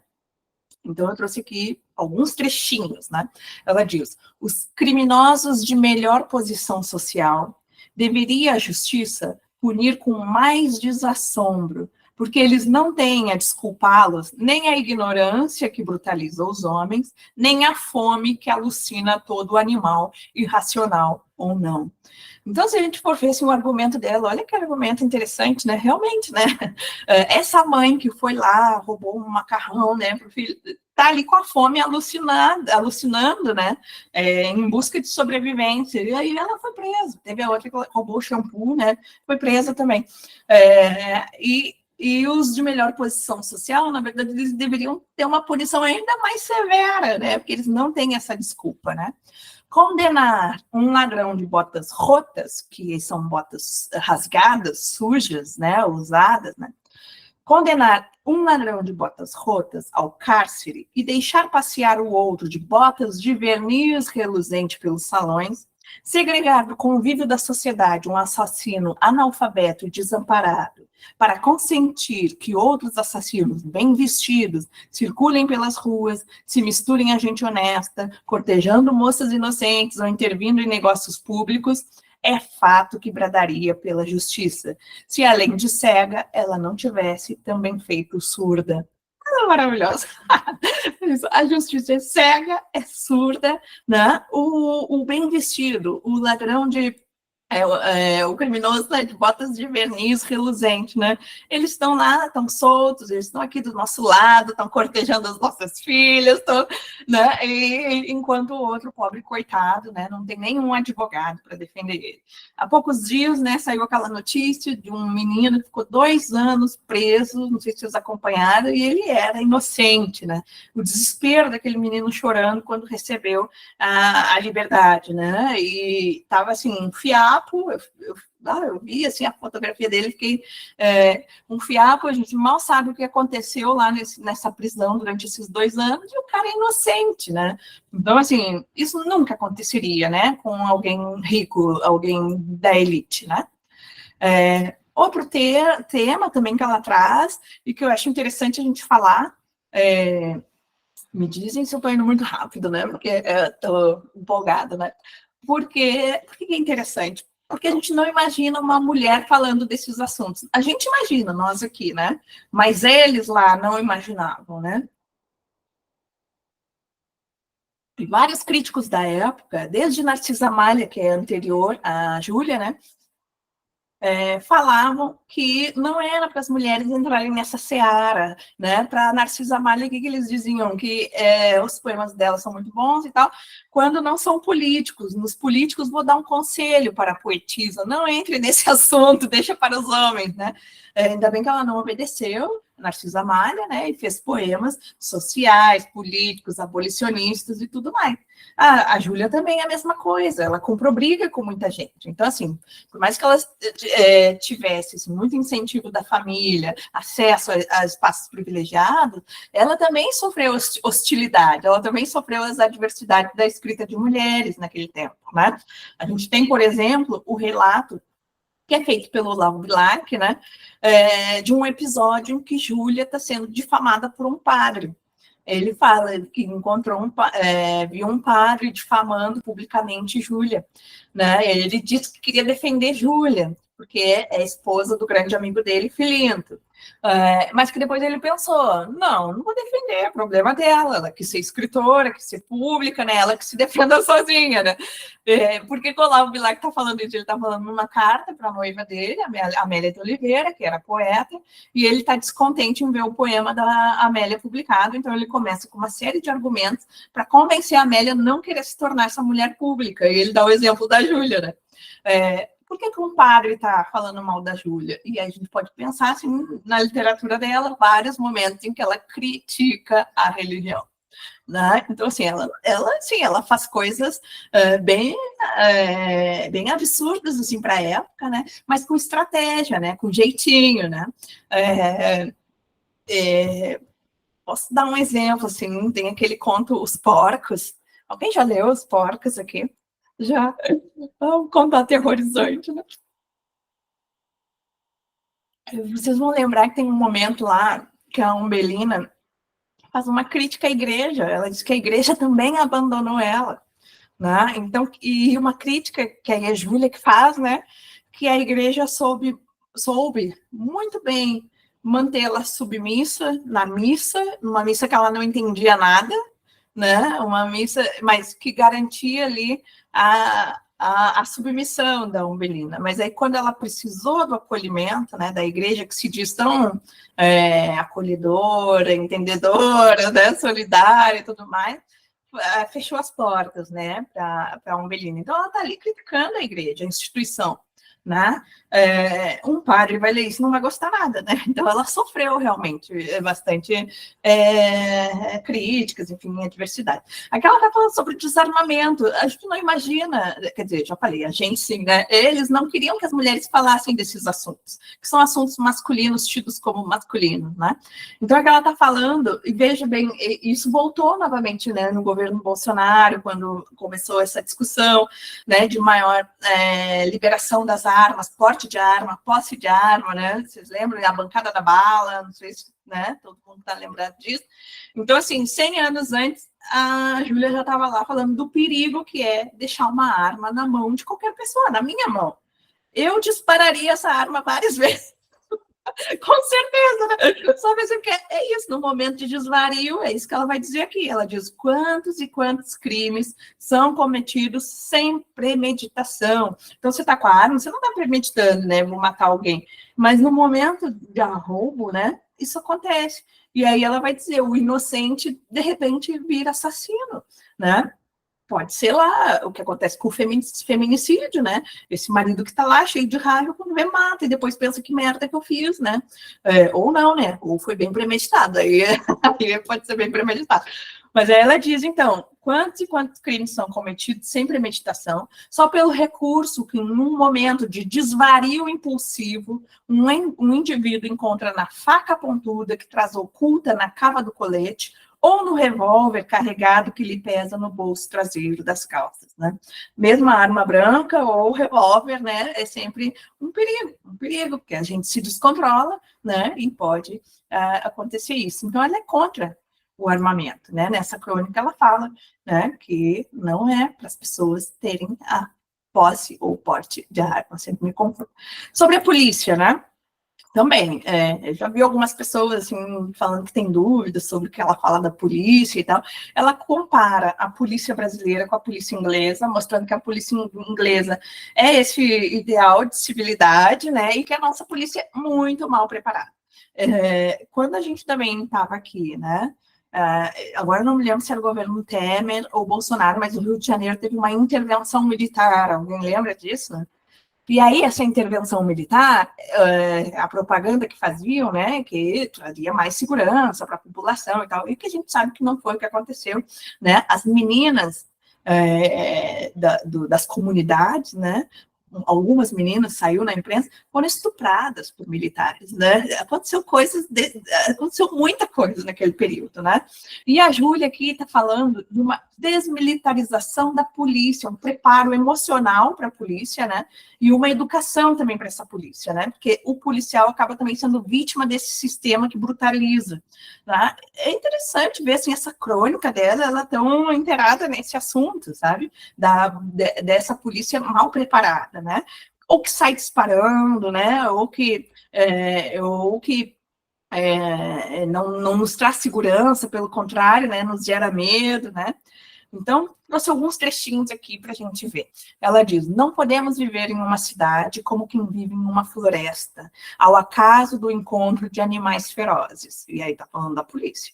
Então, eu trouxe aqui alguns trechinhos, né? Ela diz: os criminosos de melhor posição social deveria a justiça punir com mais desassombro, porque eles não têm a desculpá-los nem a ignorância que brutaliza os homens, nem a fome que alucina todo animal, irracional ou não. Então, se a gente for ver assim, um argumento dela, olha que argumento interessante, né? Realmente, né? Essa mãe que foi lá, roubou um macarrão, né, para o filho, tá ali com a fome alucinando, né? Em busca de sobrevivência. E aí ela foi presa. Teve a outra que roubou o shampoo, né? Foi presa também. E os de melhor posição social, na verdade, eles deveriam ter uma punição ainda mais severa, né? Porque eles não têm essa desculpa, né? Condenar um ladrão de botas rotas, que são botas rasgadas, sujas, né, usadas, né? Condenar um ladrão de botas rotas ao cárcere e deixar passear o outro de botas de verniz reluzente pelos salões, segregar do convívio da sociedade um assassino analfabeto e desamparado, para consentir que outros assassinos bem vestidos circulem pelas ruas, se misturem a gente honesta, cortejando moças inocentes ou intervindo em negócios públicos, é fato que bradaria pela justiça, se além de cega, ela não tivesse também feito surda. Maravilhosa. A justiça é cega, é surda, né? O bem vestido, o ladrão de o criminoso, né, de botas de verniz reluzente, né? Eles estão lá, estão soltos, eles estão aqui do nosso lado, estão cortejando as nossas filhas, né? E enquanto o outro pobre coitado, né, não tem nenhum advogado para defender ele. Há poucos dias, né, saiu aquela notícia de um menino que ficou 2 anos preso, não sei se vocês acompanharam, e ele era inocente, né? O desespero daquele menino chorando quando recebeu a liberdade, né? E estava assim, um fiapo, eu vi assim, a fotografia dele, fiquei um fiapo, a gente mal sabe o que aconteceu lá nessa prisão durante esses 2 anos, e o cara é inocente, né? Então, assim, isso nunca aconteceria, né? Com alguém rico, alguém da elite, né? Outro tema também que ela traz, e que eu acho interessante a gente falar, me dizem se eu estou indo muito rápido, né? Porque estou empolgada, né? Por que é interessante? Porque a gente não imagina uma mulher falando desses assuntos. A gente imagina, nós aqui, né? Mas eles lá não imaginavam, né? E vários críticos da época, desde Narcisa Malha, que é anterior à Júlia, né? Falavam que não era para as mulheres entrarem nessa seara, né? Para Narcisa Malha, o que eles diziam? Que os poemas dela são muito bons e tal, quando não são políticos. Nos políticos, vou dar um conselho para a poetisa, não entre nesse assunto, deixa para os homens, né? Ainda bem que ela não obedeceu, Narcisa Malha, né? E fez poemas sociais, políticos, abolicionistas e tudo mais. A Júlia também é a mesma coisa, ela comprou briga com muita gente. Então, assim, por mais que ela tivesse assim, muito incentivo da família, acesso a espaços privilegiados, ela também sofreu hostilidade, ela também sofreu as adversidades da escrita de mulheres naquele tempo, né? A gente tem, por exemplo, o relato que é feito pelo Olavo Bilac, né, de um episódio em que Júlia está sendo difamada por um padre. Ele fala que encontrou viu um padre difamando publicamente Júlia, né? Ele disse que queria defender Júlia, porque é esposa do grande amigo dele, Filinto. Mas que depois ele pensou, não vou defender, é problema dela, ela quis ser escritora, quis ser pública, né? Ela que se defenda sozinha, né? Porque o Olavo Bilac está falando isso, ele está falando numa carta para a noiva dele, Amélia de Oliveira, que era poeta, e ele está descontente em ver o poema da Amélia publicado, então ele começa com uma série de argumentos para convencer a Amélia a não querer se tornar essa mulher pública, e ele dá o exemplo da Júlia, né? Por que um padre está falando mal da Júlia? E aí a gente pode pensar assim, na literatura dela, vários momentos em que ela critica a religião. Né? Então, assim, ela faz coisas bem absurdas assim, para a época, né? Mas com estratégia, né? Com jeitinho. Né? Posso dar um exemplo, assim, tem aquele conto Os Porcos. Alguém já leu Os Porcos aqui? Já? É um conto aterrorizante, né? Vocês vão lembrar que tem um momento lá que a Umbelina faz uma crítica à igreja. Ela diz que a igreja também abandonou ela, né? Então, e uma crítica que aí a Júlia que faz, né? Que a igreja soube muito bem mantê-la submissa na missa, numa missa que ela não entendia nada, né? Uma missa, mas que garantia ali a submissão da Umbelina. Mas aí, quando ela precisou do acolhimento, né, da igreja que se diz tão acolhedora, entendedora, né, solidária e tudo mais, fechou as portas, né, para a Umbelina. Então, ela está ali criticando a igreja, a instituição. Né? Um padre vai ler isso não vai gostar nada, né? Então ela sofreu realmente bastante críticas, enfim, adversidade. Aqui ela está falando sobre desarmamento, a gente não imagina, quer dizer, já falei, a gente sim, né? Eles não queriam que as mulheres falassem desses assuntos, que são assuntos masculinos, tidos como masculinos, né? Então aqui ela está falando, e veja bem, isso voltou novamente, né, no governo Bolsonaro, quando começou essa discussão, né, de maior liberação das armas, porte de arma, posse de arma, né? Vocês lembram? A bancada da bala, não sei se, né? Todo mundo está lembrado disso. Então, assim, 100 anos antes, a Júlia já estava lá falando do perigo que é deixar uma arma na mão de qualquer pessoa, na minha mão. Eu dispararia essa arma várias vezes. Com certeza, né? Só mesmo que é isso, no momento de desvario, é isso que ela vai dizer aqui. Ela diz quantos e quantos crimes são cometidos sem premeditação. Então, você está com a arma, você não está premeditando, né? Vou matar alguém. Mas no momento de roubo, né? Isso acontece. E aí ela vai dizer, o inocente, de repente, vira assassino, né? Pode ser lá o que acontece com o feminicídio, né? Esse marido que está lá cheio de raiva, quando vê, mata, e depois pensa que merda que eu fiz, né? Ou não, né? Ou foi bem premeditado, aí pode ser bem premeditado. Mas aí ela diz, então, quantos e quantos crimes são cometidos sem premeditação, só pelo recurso que, num momento de desvario impulsivo, um indivíduo encontra na faca pontuda que traz oculta na cava do colete, ou no revólver carregado que lhe pesa no bolso traseiro das calças, né? Mesmo a arma branca ou revólver, né, é sempre um perigo, porque a gente se descontrola, né, e pode acontecer isso. Então, ela é contra o armamento, né? Nessa crônica ela fala, né, que não é para as pessoas terem a posse ou porte de arma, sempre me confundo. Sobre a polícia, né? Também, eu já vi algumas pessoas assim, falando que tem dúvidas sobre o que ela fala da polícia e tal. Ela compara a polícia brasileira com a polícia inglesa, mostrando que a polícia inglesa é esse ideal de civilidade, né? E que a nossa polícia é muito mal preparada. Quando a gente também estava aqui, né? Agora não me lembro se era o governo Temer ou Bolsonaro, mas o Rio de Janeiro teve uma intervenção militar. Alguém lembra disso? E aí, essa intervenção militar, a propaganda que faziam, né, que traria mais segurança para a população e tal, e que a gente sabe que não foi o que aconteceu, né? As meninas das comunidades, né, algumas meninas saiu na imprensa, foram estupradas por militares, né? Aconteceu muita coisa naquele período, né? E a Júlia aqui está falando de uma desmilitarização da polícia, um preparo emocional para a polícia, né? E uma educação também para essa polícia, né? Porque o policial acaba também sendo vítima desse sistema que brutaliza, né? É interessante ver, assim, essa crônica dela, ela tão inteirada nesse assunto, sabe? Dessa polícia mal preparada, né? Ou que sai disparando, né? Ou que não nos traz segurança, pelo contrário, né? Nos gera medo, né? Então, trouxe alguns trechinhos aqui para a gente ver. Ela diz, não podemos viver em uma cidade como quem vive em uma floresta, ao acaso do encontro de animais ferozes. E aí está falando da polícia.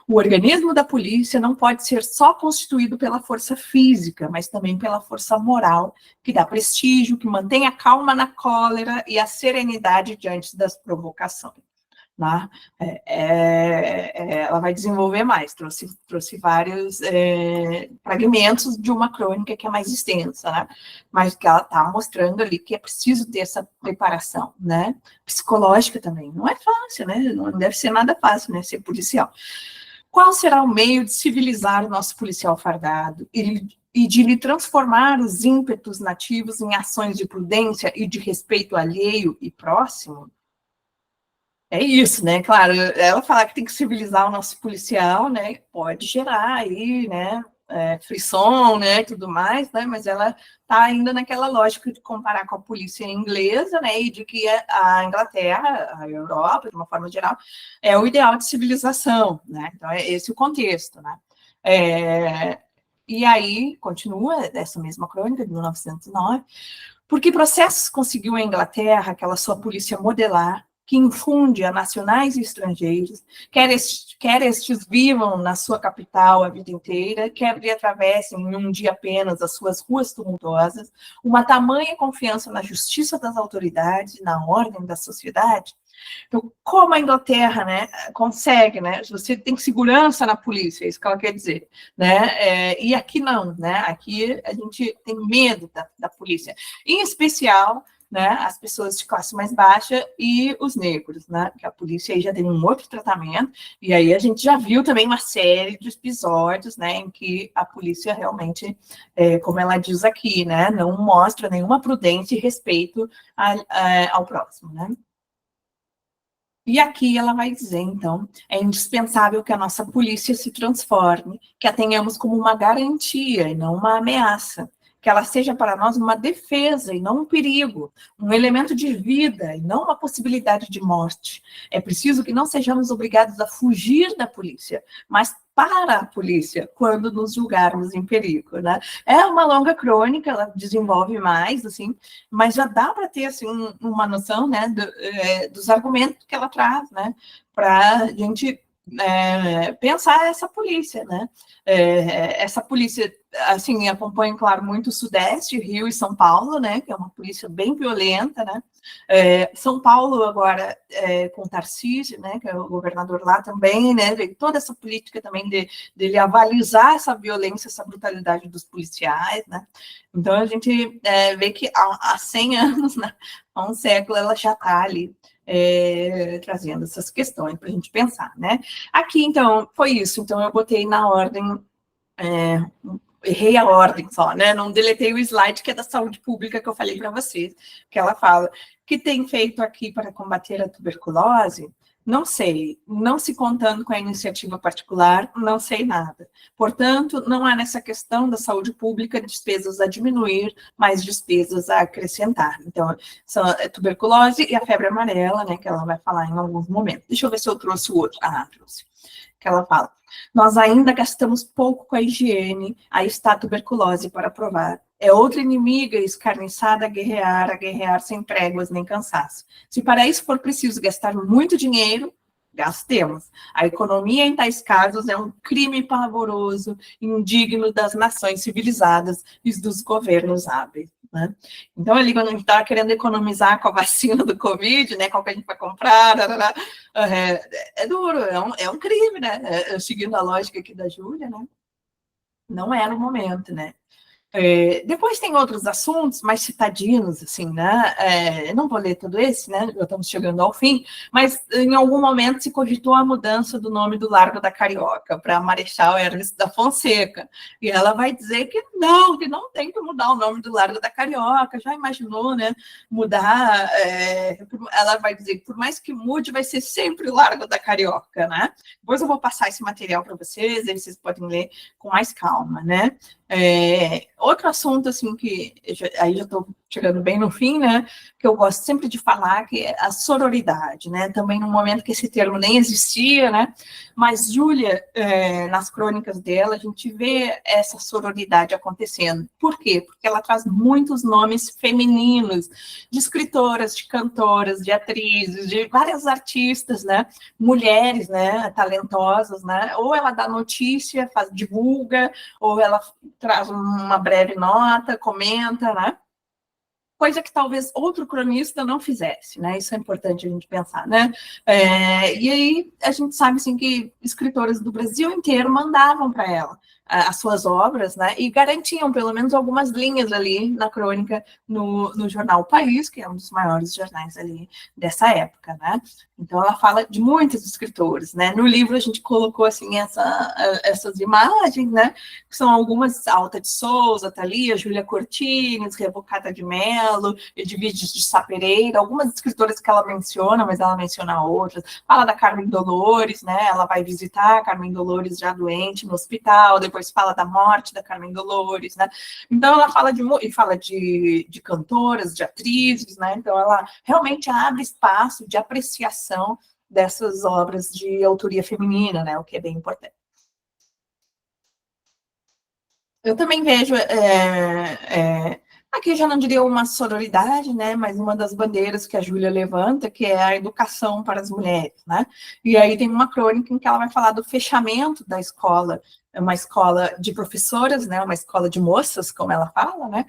O organismo da polícia não pode ser só constituído pela força física, mas também pela força moral, que dá prestígio, que mantém a calma na cólera e a serenidade diante das provocações. Né? Ela vai desenvolver mais, trouxe vários fragmentos de uma crônica que é mais extensa, né? Mas que ela está mostrando ali que é preciso ter essa preparação, né? Psicológica também. Não é fácil, né? Não deve ser nada fácil, né? Ser policial. Qual será o meio de civilizar o nosso policial fardado e de lhe transformar os ímpetos nativos em ações de prudência e de respeito alheio e próximo? É isso, né? Claro, ela falar que tem que civilizar o nosso policial, né? Pode gerar aí, né? Frisson, né? Tudo mais, né? Mas ela está ainda naquela lógica de comparar com a polícia inglesa, né? E de que a Inglaterra, a Europa, de uma forma geral, é o ideal de civilização, né? Então, é esse o contexto, né? E aí, continua essa mesma crônica, de 1909, porque processos conseguiu a Inglaterra, aquela sua polícia modelar, que infunde a nacionais e estrangeiros, quer estes vivam na sua capital a vida inteira, quer lhe atravessem em um dia apenas as suas ruas tumultuosas, uma tamanha confiança na justiça das autoridades, na ordem da sociedade. Então, como a Inglaterra, né, consegue, né, você tem segurança na polícia, é isso que ela quer dizer, né, e aqui não, né, aqui a gente tem medo da polícia, em especial, né, as pessoas de classe mais baixa e os negros, né, que a polícia aí já tem um outro tratamento, e aí a gente já viu também uma série de episódios, né, em que a polícia realmente, como ela diz aqui, né, não mostra nenhuma prudência e respeito ao próximo, né. E aqui ela vai dizer, então, é indispensável que a nossa polícia se transforme, que a tenhamos como uma garantia e não uma ameaça, que ela seja para nós uma defesa e não um perigo, um elemento de vida e não uma possibilidade de morte. É preciso que não sejamos obrigados a fugir da polícia, mas para a polícia quando nos julgarmos em perigo, né? É uma longa crônica, ela desenvolve mais, assim, mas já dá para ter, assim, uma noção, né, dos argumentos que ela traz, né, para a gente pensar essa polícia, né? Essa polícia, assim, acompanha, claro, muito o Sudeste, Rio e São Paulo, né? Que é uma polícia bem violenta, né? São Paulo agora com Tarcísio, né? Que é o governador lá também, né? Toda essa política também dele avalizar essa violência, essa brutalidade dos policiais, né? Então a gente vê que há 100 anos, né? Há um século, ela já está ali. Trazendo essas questões para a gente pensar, né? Aqui, então, foi isso. Então, eu botei na ordem, errei a ordem só, né? Não deletei o slide que é da saúde pública que eu falei para vocês, que ela fala que tem feito aqui para combater a tuberculose. Não sei, não se contando com a iniciativa particular, não sei nada. Portanto, não há nessa questão da saúde pública despesas a diminuir, mas despesas a acrescentar. Então, são a tuberculose e a febre amarela, né, que ela vai falar em alguns momentos. Deixa eu ver se eu trouxe o outro. Trouxe. Que ela fala, nós ainda gastamos pouco com a higiene, aí está a tuberculose para provar. É outra inimiga escarniçada a guerrear sem tréguas nem cansaço. Se para isso for preciso gastar muito dinheiro, gastemos. A economia em tais casos é um crime pavoroso, indigno das nações civilizadas e dos governos hábeis. Né? Então, ali, quando a gente estava querendo economizar com a vacina do Covid, né, qual que a gente vai comprar, é duro, é um crime, né? Seguindo a lógica aqui da Júlia, né? Não é no momento, né? Depois tem outros assuntos mais citadinos, assim, né? Não vou ler todo esse, né? Já estamos chegando ao fim, mas em algum momento se cogitou a mudança do nome do Largo da Carioca para Marechal Hermes da Fonseca. E ela vai dizer que não tem que mudar o nome do Largo da Carioca. Já imaginou, né? Mudar. Ela vai dizer que por mais que mude, vai ser sempre o Largo da Carioca, né? Depois eu vou passar esse material para vocês, aí vocês podem ler com mais calma, né? Outro assunto, assim, que aí já estou chegando bem no fim, né, que eu gosto sempre de falar, que é a sororidade, né, também no momento que esse termo nem existia, né, mas Júlia, nas crônicas dela, a gente vê essa sororidade acontecendo. Por quê? Porque ela traz muitos nomes femininos, de escritoras, de cantoras, de atrizes, de várias artistas, né, mulheres, né, talentosas, né, ou ela dá notícia, divulga, ou ela traz uma breve nota, comenta, né? Coisa que talvez outro cronista não fizesse, né? Isso é importante a gente pensar, né? E aí a gente sabe assim que escritoras do Brasil inteiro mandavam para ela as suas obras, né? E garantiam pelo menos algumas linhas ali na crônica no jornal O País, que é um dos maiores jornais ali dessa época, né? Então ela fala de muitos escritores, né? No livro a gente colocou assim essas imagens, né? Que são algumas: Alta de Souza, Thalia, Júlia Cortines, Revocata de Mello, Edviges de Sá Pereira, algumas escritoras que ela menciona, mas ela menciona outras. Fala da Carmen Dolores, né? Ela vai visitar a Carmen Dolores já doente no hospital, depois fala da morte da Carmen Dolores, né? Então ela fala de cantoras, de atrizes, né? Então ela realmente abre espaço de apreciação dessas obras de autoria feminina, né? O que é bem importante. Eu também vejo, aqui já não diria uma sororidade, né, mas uma das bandeiras que a Júlia levanta, que é a educação para as mulheres, né, e aí tem uma crônica em que ela vai falar do fechamento da escola, uma escola de professoras, né, uma escola de moças, como ela fala, né,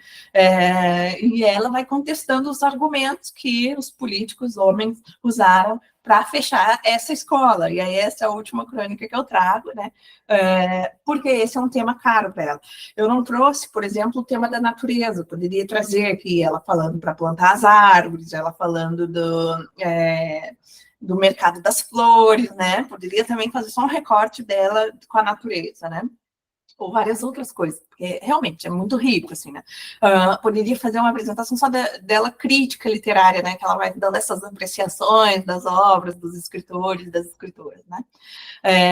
e ela vai contestando os argumentos que os políticos homens usaram para fechar essa escola, e aí essa é a última crônica que eu trago, né, porque esse é um tema caro para ela. Eu não trouxe, por exemplo, o tema da natureza, poderia trazer aqui ela falando para plantar as árvores, ela falando do mercado das flores, né? Poderia também fazer só um recorte dela com a natureza, né? ou várias outras coisas, porque realmente é muito rico, assim, né? Poderia fazer uma apresentação só dela crítica literária, né? Que ela vai dando essas apreciações das obras, dos escritores, das escritoras, né?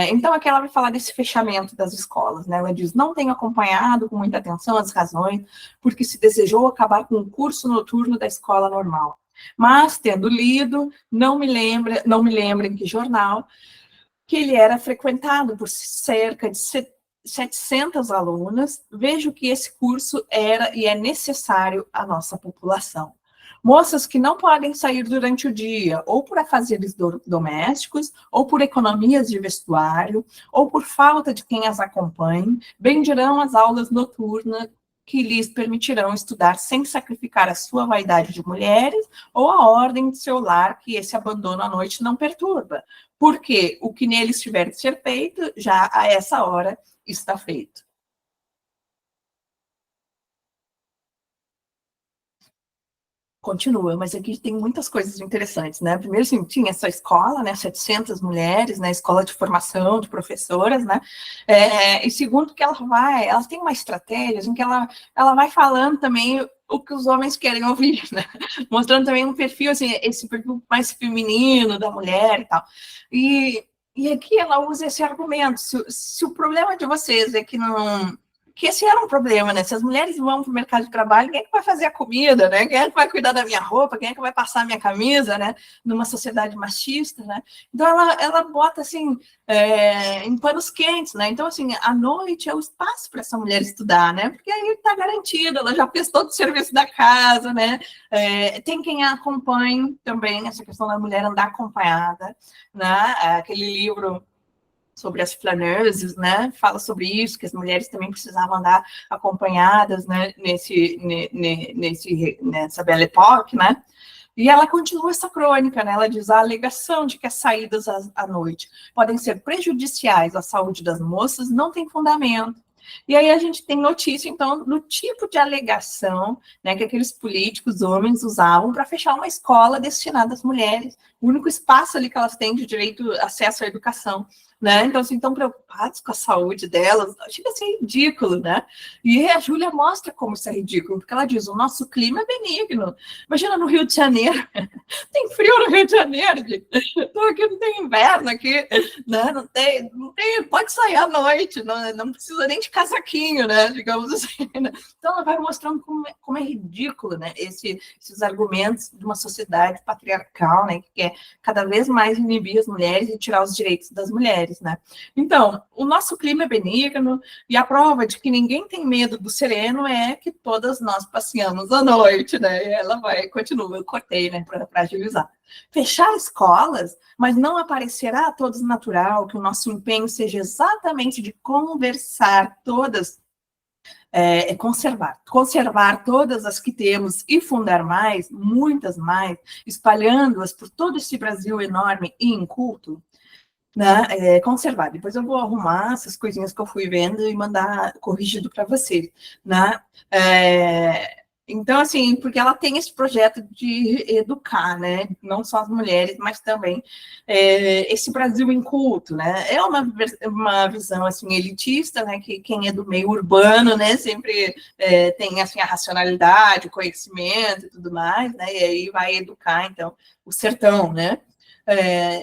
Então, aqui ela vai falar desse fechamento das escolas, né? Ela diz, não tenho acompanhado com muita atenção as razões porque se desejou acabar com o curso noturno da escola normal. Mas, tendo lido, não me lembro em que jornal, que ele era frequentado por cerca de 700 alunas, vejo que esse curso era e é necessário à nossa população. Moças que não podem sair durante o dia, ou por afazeres domésticos, ou por economias de vestuário, ou por falta de quem as acompanhe, bendirão as aulas noturnas que lhes permitirão estudar sem sacrificar a sua vaidade de mulheres ou a ordem de seu lar que esse abandono à noite não perturba, porque o que neles tiver de ser feito, já a essa hora está feito. Continua, mas aqui tem muitas coisas interessantes, né? Primeiro, assim, tinha essa escola, né? 700 mulheres, né? Escola de formação de professoras, né? E segundo, que ela tem uma estratégia em que ela vai falando também o que os homens querem ouvir, né? Mostrando também um perfil, assim, esse perfil mais feminino da mulher e tal. E aqui ela usa esse argumento. Se o problema de vocês é que esse era um problema, né? Se as mulheres vão para o mercado de trabalho, quem é que vai fazer a comida, né? Quem é que vai cuidar da minha roupa? Quem é que vai passar a minha camisa, né? Numa sociedade machista, né? Então, ela bota, assim, em panos quentes, né? Então, assim, a noite é o espaço para essa mulher estudar, né? Porque aí está garantida, ela já fez todo o serviço da casa, né? Tem quem a acompanhe também, essa questão da mulher andar acompanhada, né? Aquele livro sobre as flaneuses, né, fala sobre isso, que as mulheres também precisavam andar acompanhadas, né, nessa Belle Époque, né, e ela continua essa crônica, né, ela diz, a alegação de que as saídas à noite podem ser prejudiciais à saúde das moças não tem fundamento. E aí a gente tem notícia, então, do tipo de alegação, né, que aqueles políticos, homens, usavam para fechar uma escola destinada às mulheres, o único espaço ali que elas têm de direito acesso à educação, né? Então, assim, tão preocupados com a saúde delas, chega a ser ridículo, né? E a Júlia mostra como isso é ridículo, porque ela diz, o nosso clima é benigno. Imagina no Rio de Janeiro, tem frio no Rio de Janeiro, gente. Então aqui não tem inverno, aqui, né? Não tem, pode sair à noite, não precisa nem de casaquinho, né? Digamos assim, né? Então ela vai mostrando como é ridículo, né? Esses argumentos de uma sociedade patriarcal, né? Que quer cada vez mais inibir as mulheres e tirar os direitos das mulheres, né? Então, o nosso clima é benigno e a prova de que ninguém tem medo do sereno é que todas nós passeamos à noite, né? E ela continua, eu cortei, né, para agilizar. Fechar escolas, mas não aparecerá a todos natural que o nosso empenho seja exatamente de conversar todas, conservar todas as que temos e fundar mais, muitas mais, espalhando-as por todo esse Brasil enorme e inculto, né, conservar. Depois eu vou arrumar essas coisinhas que eu fui vendo e mandar corrigido para vocês, né? Então, assim, porque ela tem esse projeto de educar, né? Não só as mulheres, mas também esse Brasil inculto, né? É uma visão, assim, elitista, né? Que quem é do meio urbano, né? Sempre tem, assim, a racionalidade, o conhecimento e tudo mais, né? E aí vai educar, então, o sertão, né?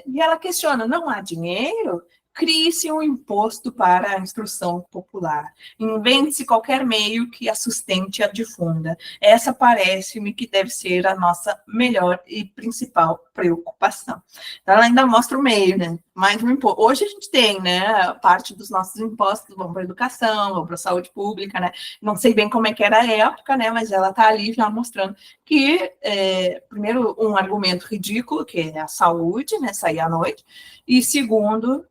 E ela questiona, não há dinheiro? Crie-se um imposto para a instrução popular. Invente-se qualquer meio que a sustente e a difunda. Essa parece-me que deve ser a nossa melhor e principal preocupação. Então, ela ainda mostra o meio, né? Mais um imposto. Hoje a gente tem, né? Parte dos nossos impostos vão para a educação, vão para a saúde pública, né? Não sei bem como é que era a época, né? Mas ela está ali já mostrando que, primeiro, um argumento ridículo, que é a saúde, né? Sair à noite. E segundo,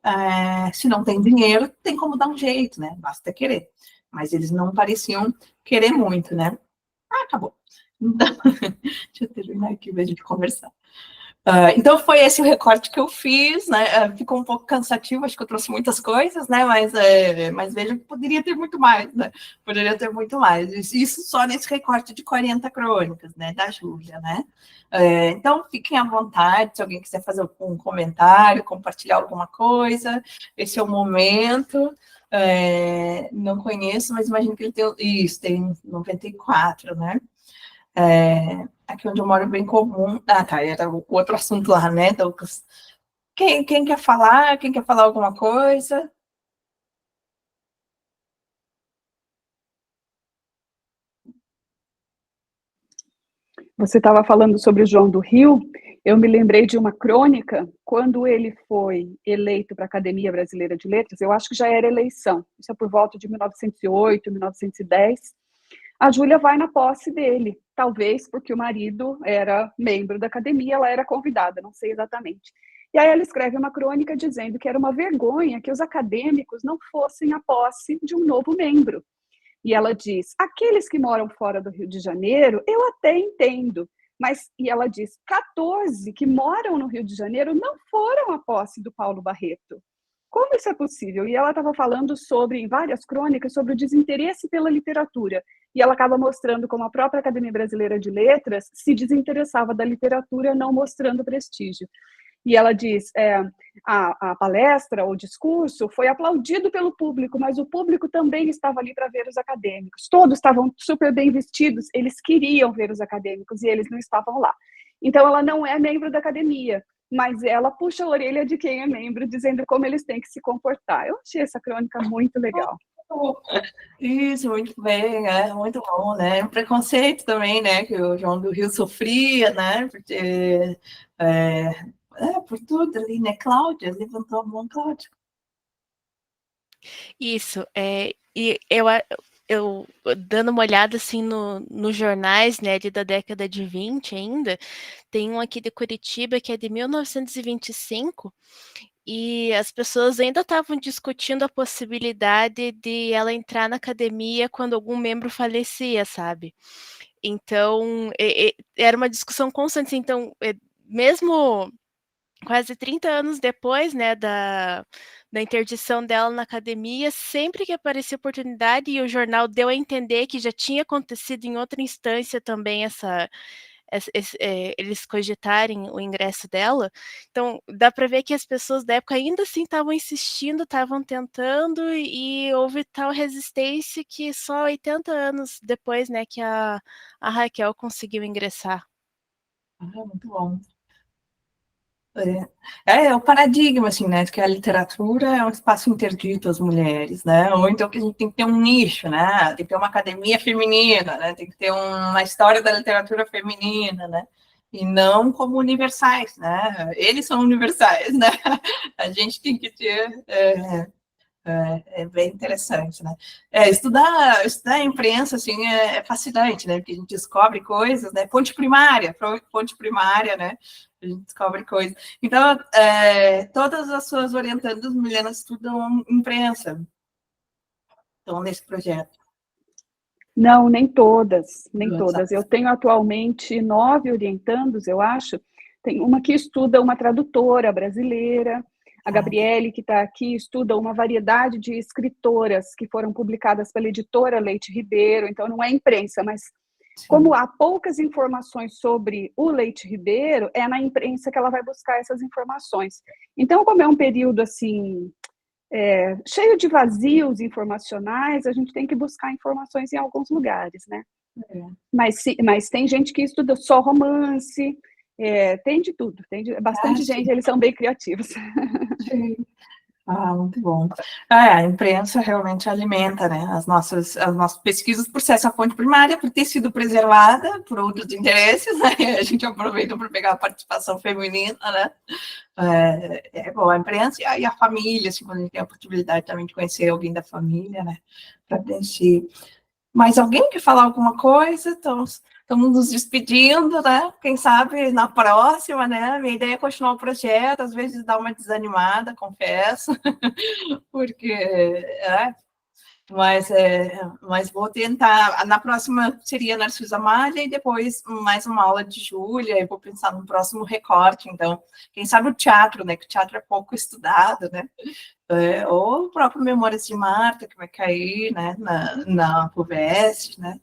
se não tem dinheiro, tem como dar um jeito, né? Basta querer. Mas eles não pareciam querer muito, né? Acabou. Então, deixa eu terminar aqui para a gente conversar. Então, foi esse o recorte que eu fiz, né? Ficou um pouco cansativo, acho que eu trouxe muitas coisas, né? Mas vejo que poderia ter muito mais, né? Poderia ter muito mais. Isso só nesse recorte de 40 crônicas, né? Da Júlia, né? Então, fiquem à vontade, se alguém quiser fazer um comentário, compartilhar alguma coisa, esse é o momento. Não conheço, mas imagino que ele tem 94, né? Aqui onde eu moro é bem comum. Ah, tá, era o outro assunto lá, né, Douglas? Quem quer falar? Quem quer falar alguma coisa? Você estava falando sobre o João do Rio, eu me lembrei de uma crônica, quando ele foi eleito para a Academia Brasileira de Letras, eu acho que já era eleição, isso é por volta de 1908, 1910, a Júlia vai na posse dele, talvez porque o marido era membro da academia, ela era convidada, não sei exatamente. E aí ela escreve uma crônica dizendo que era uma vergonha que os acadêmicos não fossem à posse de um novo membro. E ela diz: aqueles que moram fora do Rio de Janeiro, eu até entendo. Mas, e ela diz, 14 que moram no Rio de Janeiro não foram à posse do Paulo Barreto. Como isso é possível? E ela estava falando sobre, em várias crônicas, sobre o desinteresse pela literatura. E ela acaba mostrando como a própria Academia Brasileira de Letras se desinteressava da literatura, não mostrando prestígio. E ela diz, a palestra, o discurso foi aplaudido pelo público, mas o público também estava ali para ver os acadêmicos. Todos estavam super bem vestidos, eles queriam ver os acadêmicos e eles não estavam lá. Então, ela não é membro da academia, mas ela puxa a orelha de quem é membro, dizendo como eles têm que se comportar. Eu achei essa crônica muito legal. Isso, muito bem, muito bom, né? O preconceito também, né? Que o João do Rio sofria, né? Porque por tudo ali, né? Cláudia, levantou a mão, Cláudia. Isso, e eu dando uma olhada assim nos jornais, né, da década de 20 ainda, tem um aqui de Curitiba que é de 1925, e as pessoas ainda estavam discutindo a possibilidade de ela entrar na academia quando algum membro falecia, sabe? Então, era uma discussão constante. Então, mesmo quase 30 anos depois, né, da interdição dela na academia, sempre que aparecia oportunidade e o jornal deu a entender que já tinha acontecido em outra instância também eles cogitarem o ingresso dela. Então, dá para ver que as pessoas da época ainda assim estavam insistindo, estavam tentando, e houve tal resistência que só 80 anos depois, né, que a Raquel conseguiu ingressar. Muito bom. É o paradigma, assim, né, de que a literatura é um espaço interdito às mulheres, né, ou então que a gente tem que ter um nicho, né, tem que ter uma academia feminina, né, tem que ter uma história da literatura feminina, né, e não como universais, né, eles são universais, né, a gente tem que ter... É bem interessante, né? Estudar a imprensa, assim, é fascinante, né? Porque a gente descobre coisas, né? Fonte primária, né? A gente descobre coisas. Então, todas as suas orientandas, Milena, estudam imprensa. Estão nesse projeto. Não, nem todas, nem todas. Eu tenho atualmente 9 orientandos, eu acho. Tem uma que estuda uma tradutora brasileira, a Gabriele, que está aqui, estuda uma variedade de escritoras que foram publicadas pela editora Leite Ribeiro, então não é imprensa, mas como há poucas informações sobre o Leite Ribeiro, é na imprensa que ela vai buscar essas informações. Então, como é um período assim... cheio de vazios informacionais, a gente tem que buscar informações em alguns lugares, né? Mas tem gente que estuda só romance, tem de tudo, bastante gente, eles são bem criativos. Sim. Muito bom. A imprensa realmente alimenta, né, as nossas pesquisas por ser essa fonte primária, por ter sido preservada por outros interesses, né? A gente aproveita para pegar a participação feminina, né? Bom, a imprensa e a família, assim, quando a gente tem a possibilidade também de conhecer alguém da família, né? Para preencher. Mais alguém quer falar alguma coisa? Estamos nos despedindo, né? Quem sabe na próxima, né? Minha ideia é continuar o projeto, às vezes dar uma desanimada, confesso, porque mas vou tentar. Na próxima seria Narcisa Malha e depois mais uma aula de Júlia. Eu vou pensar no próximo recorte. Então, quem sabe o teatro, né? Que o teatro é pouco estudado, né? Ou o próprio Memórias de Marta, que vai cair, né? Na FUVEST, né?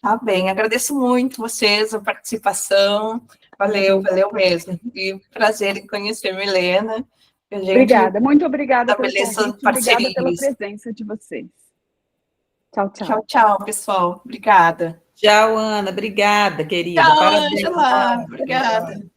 Tá bem, agradeço muito vocês, a participação. Valeu mesmo. E prazer em conhecer Milena. Que a gente Obrigada, muito obrigada pelo estabeleça convite, obrigada pela parcerias. presença de vocês. Tchau, tchau. Tchau, tchau, pessoal. Obrigada. Tchau, Ana. Obrigada, querida. Tchau, Parabéns. Ângela. Obrigada.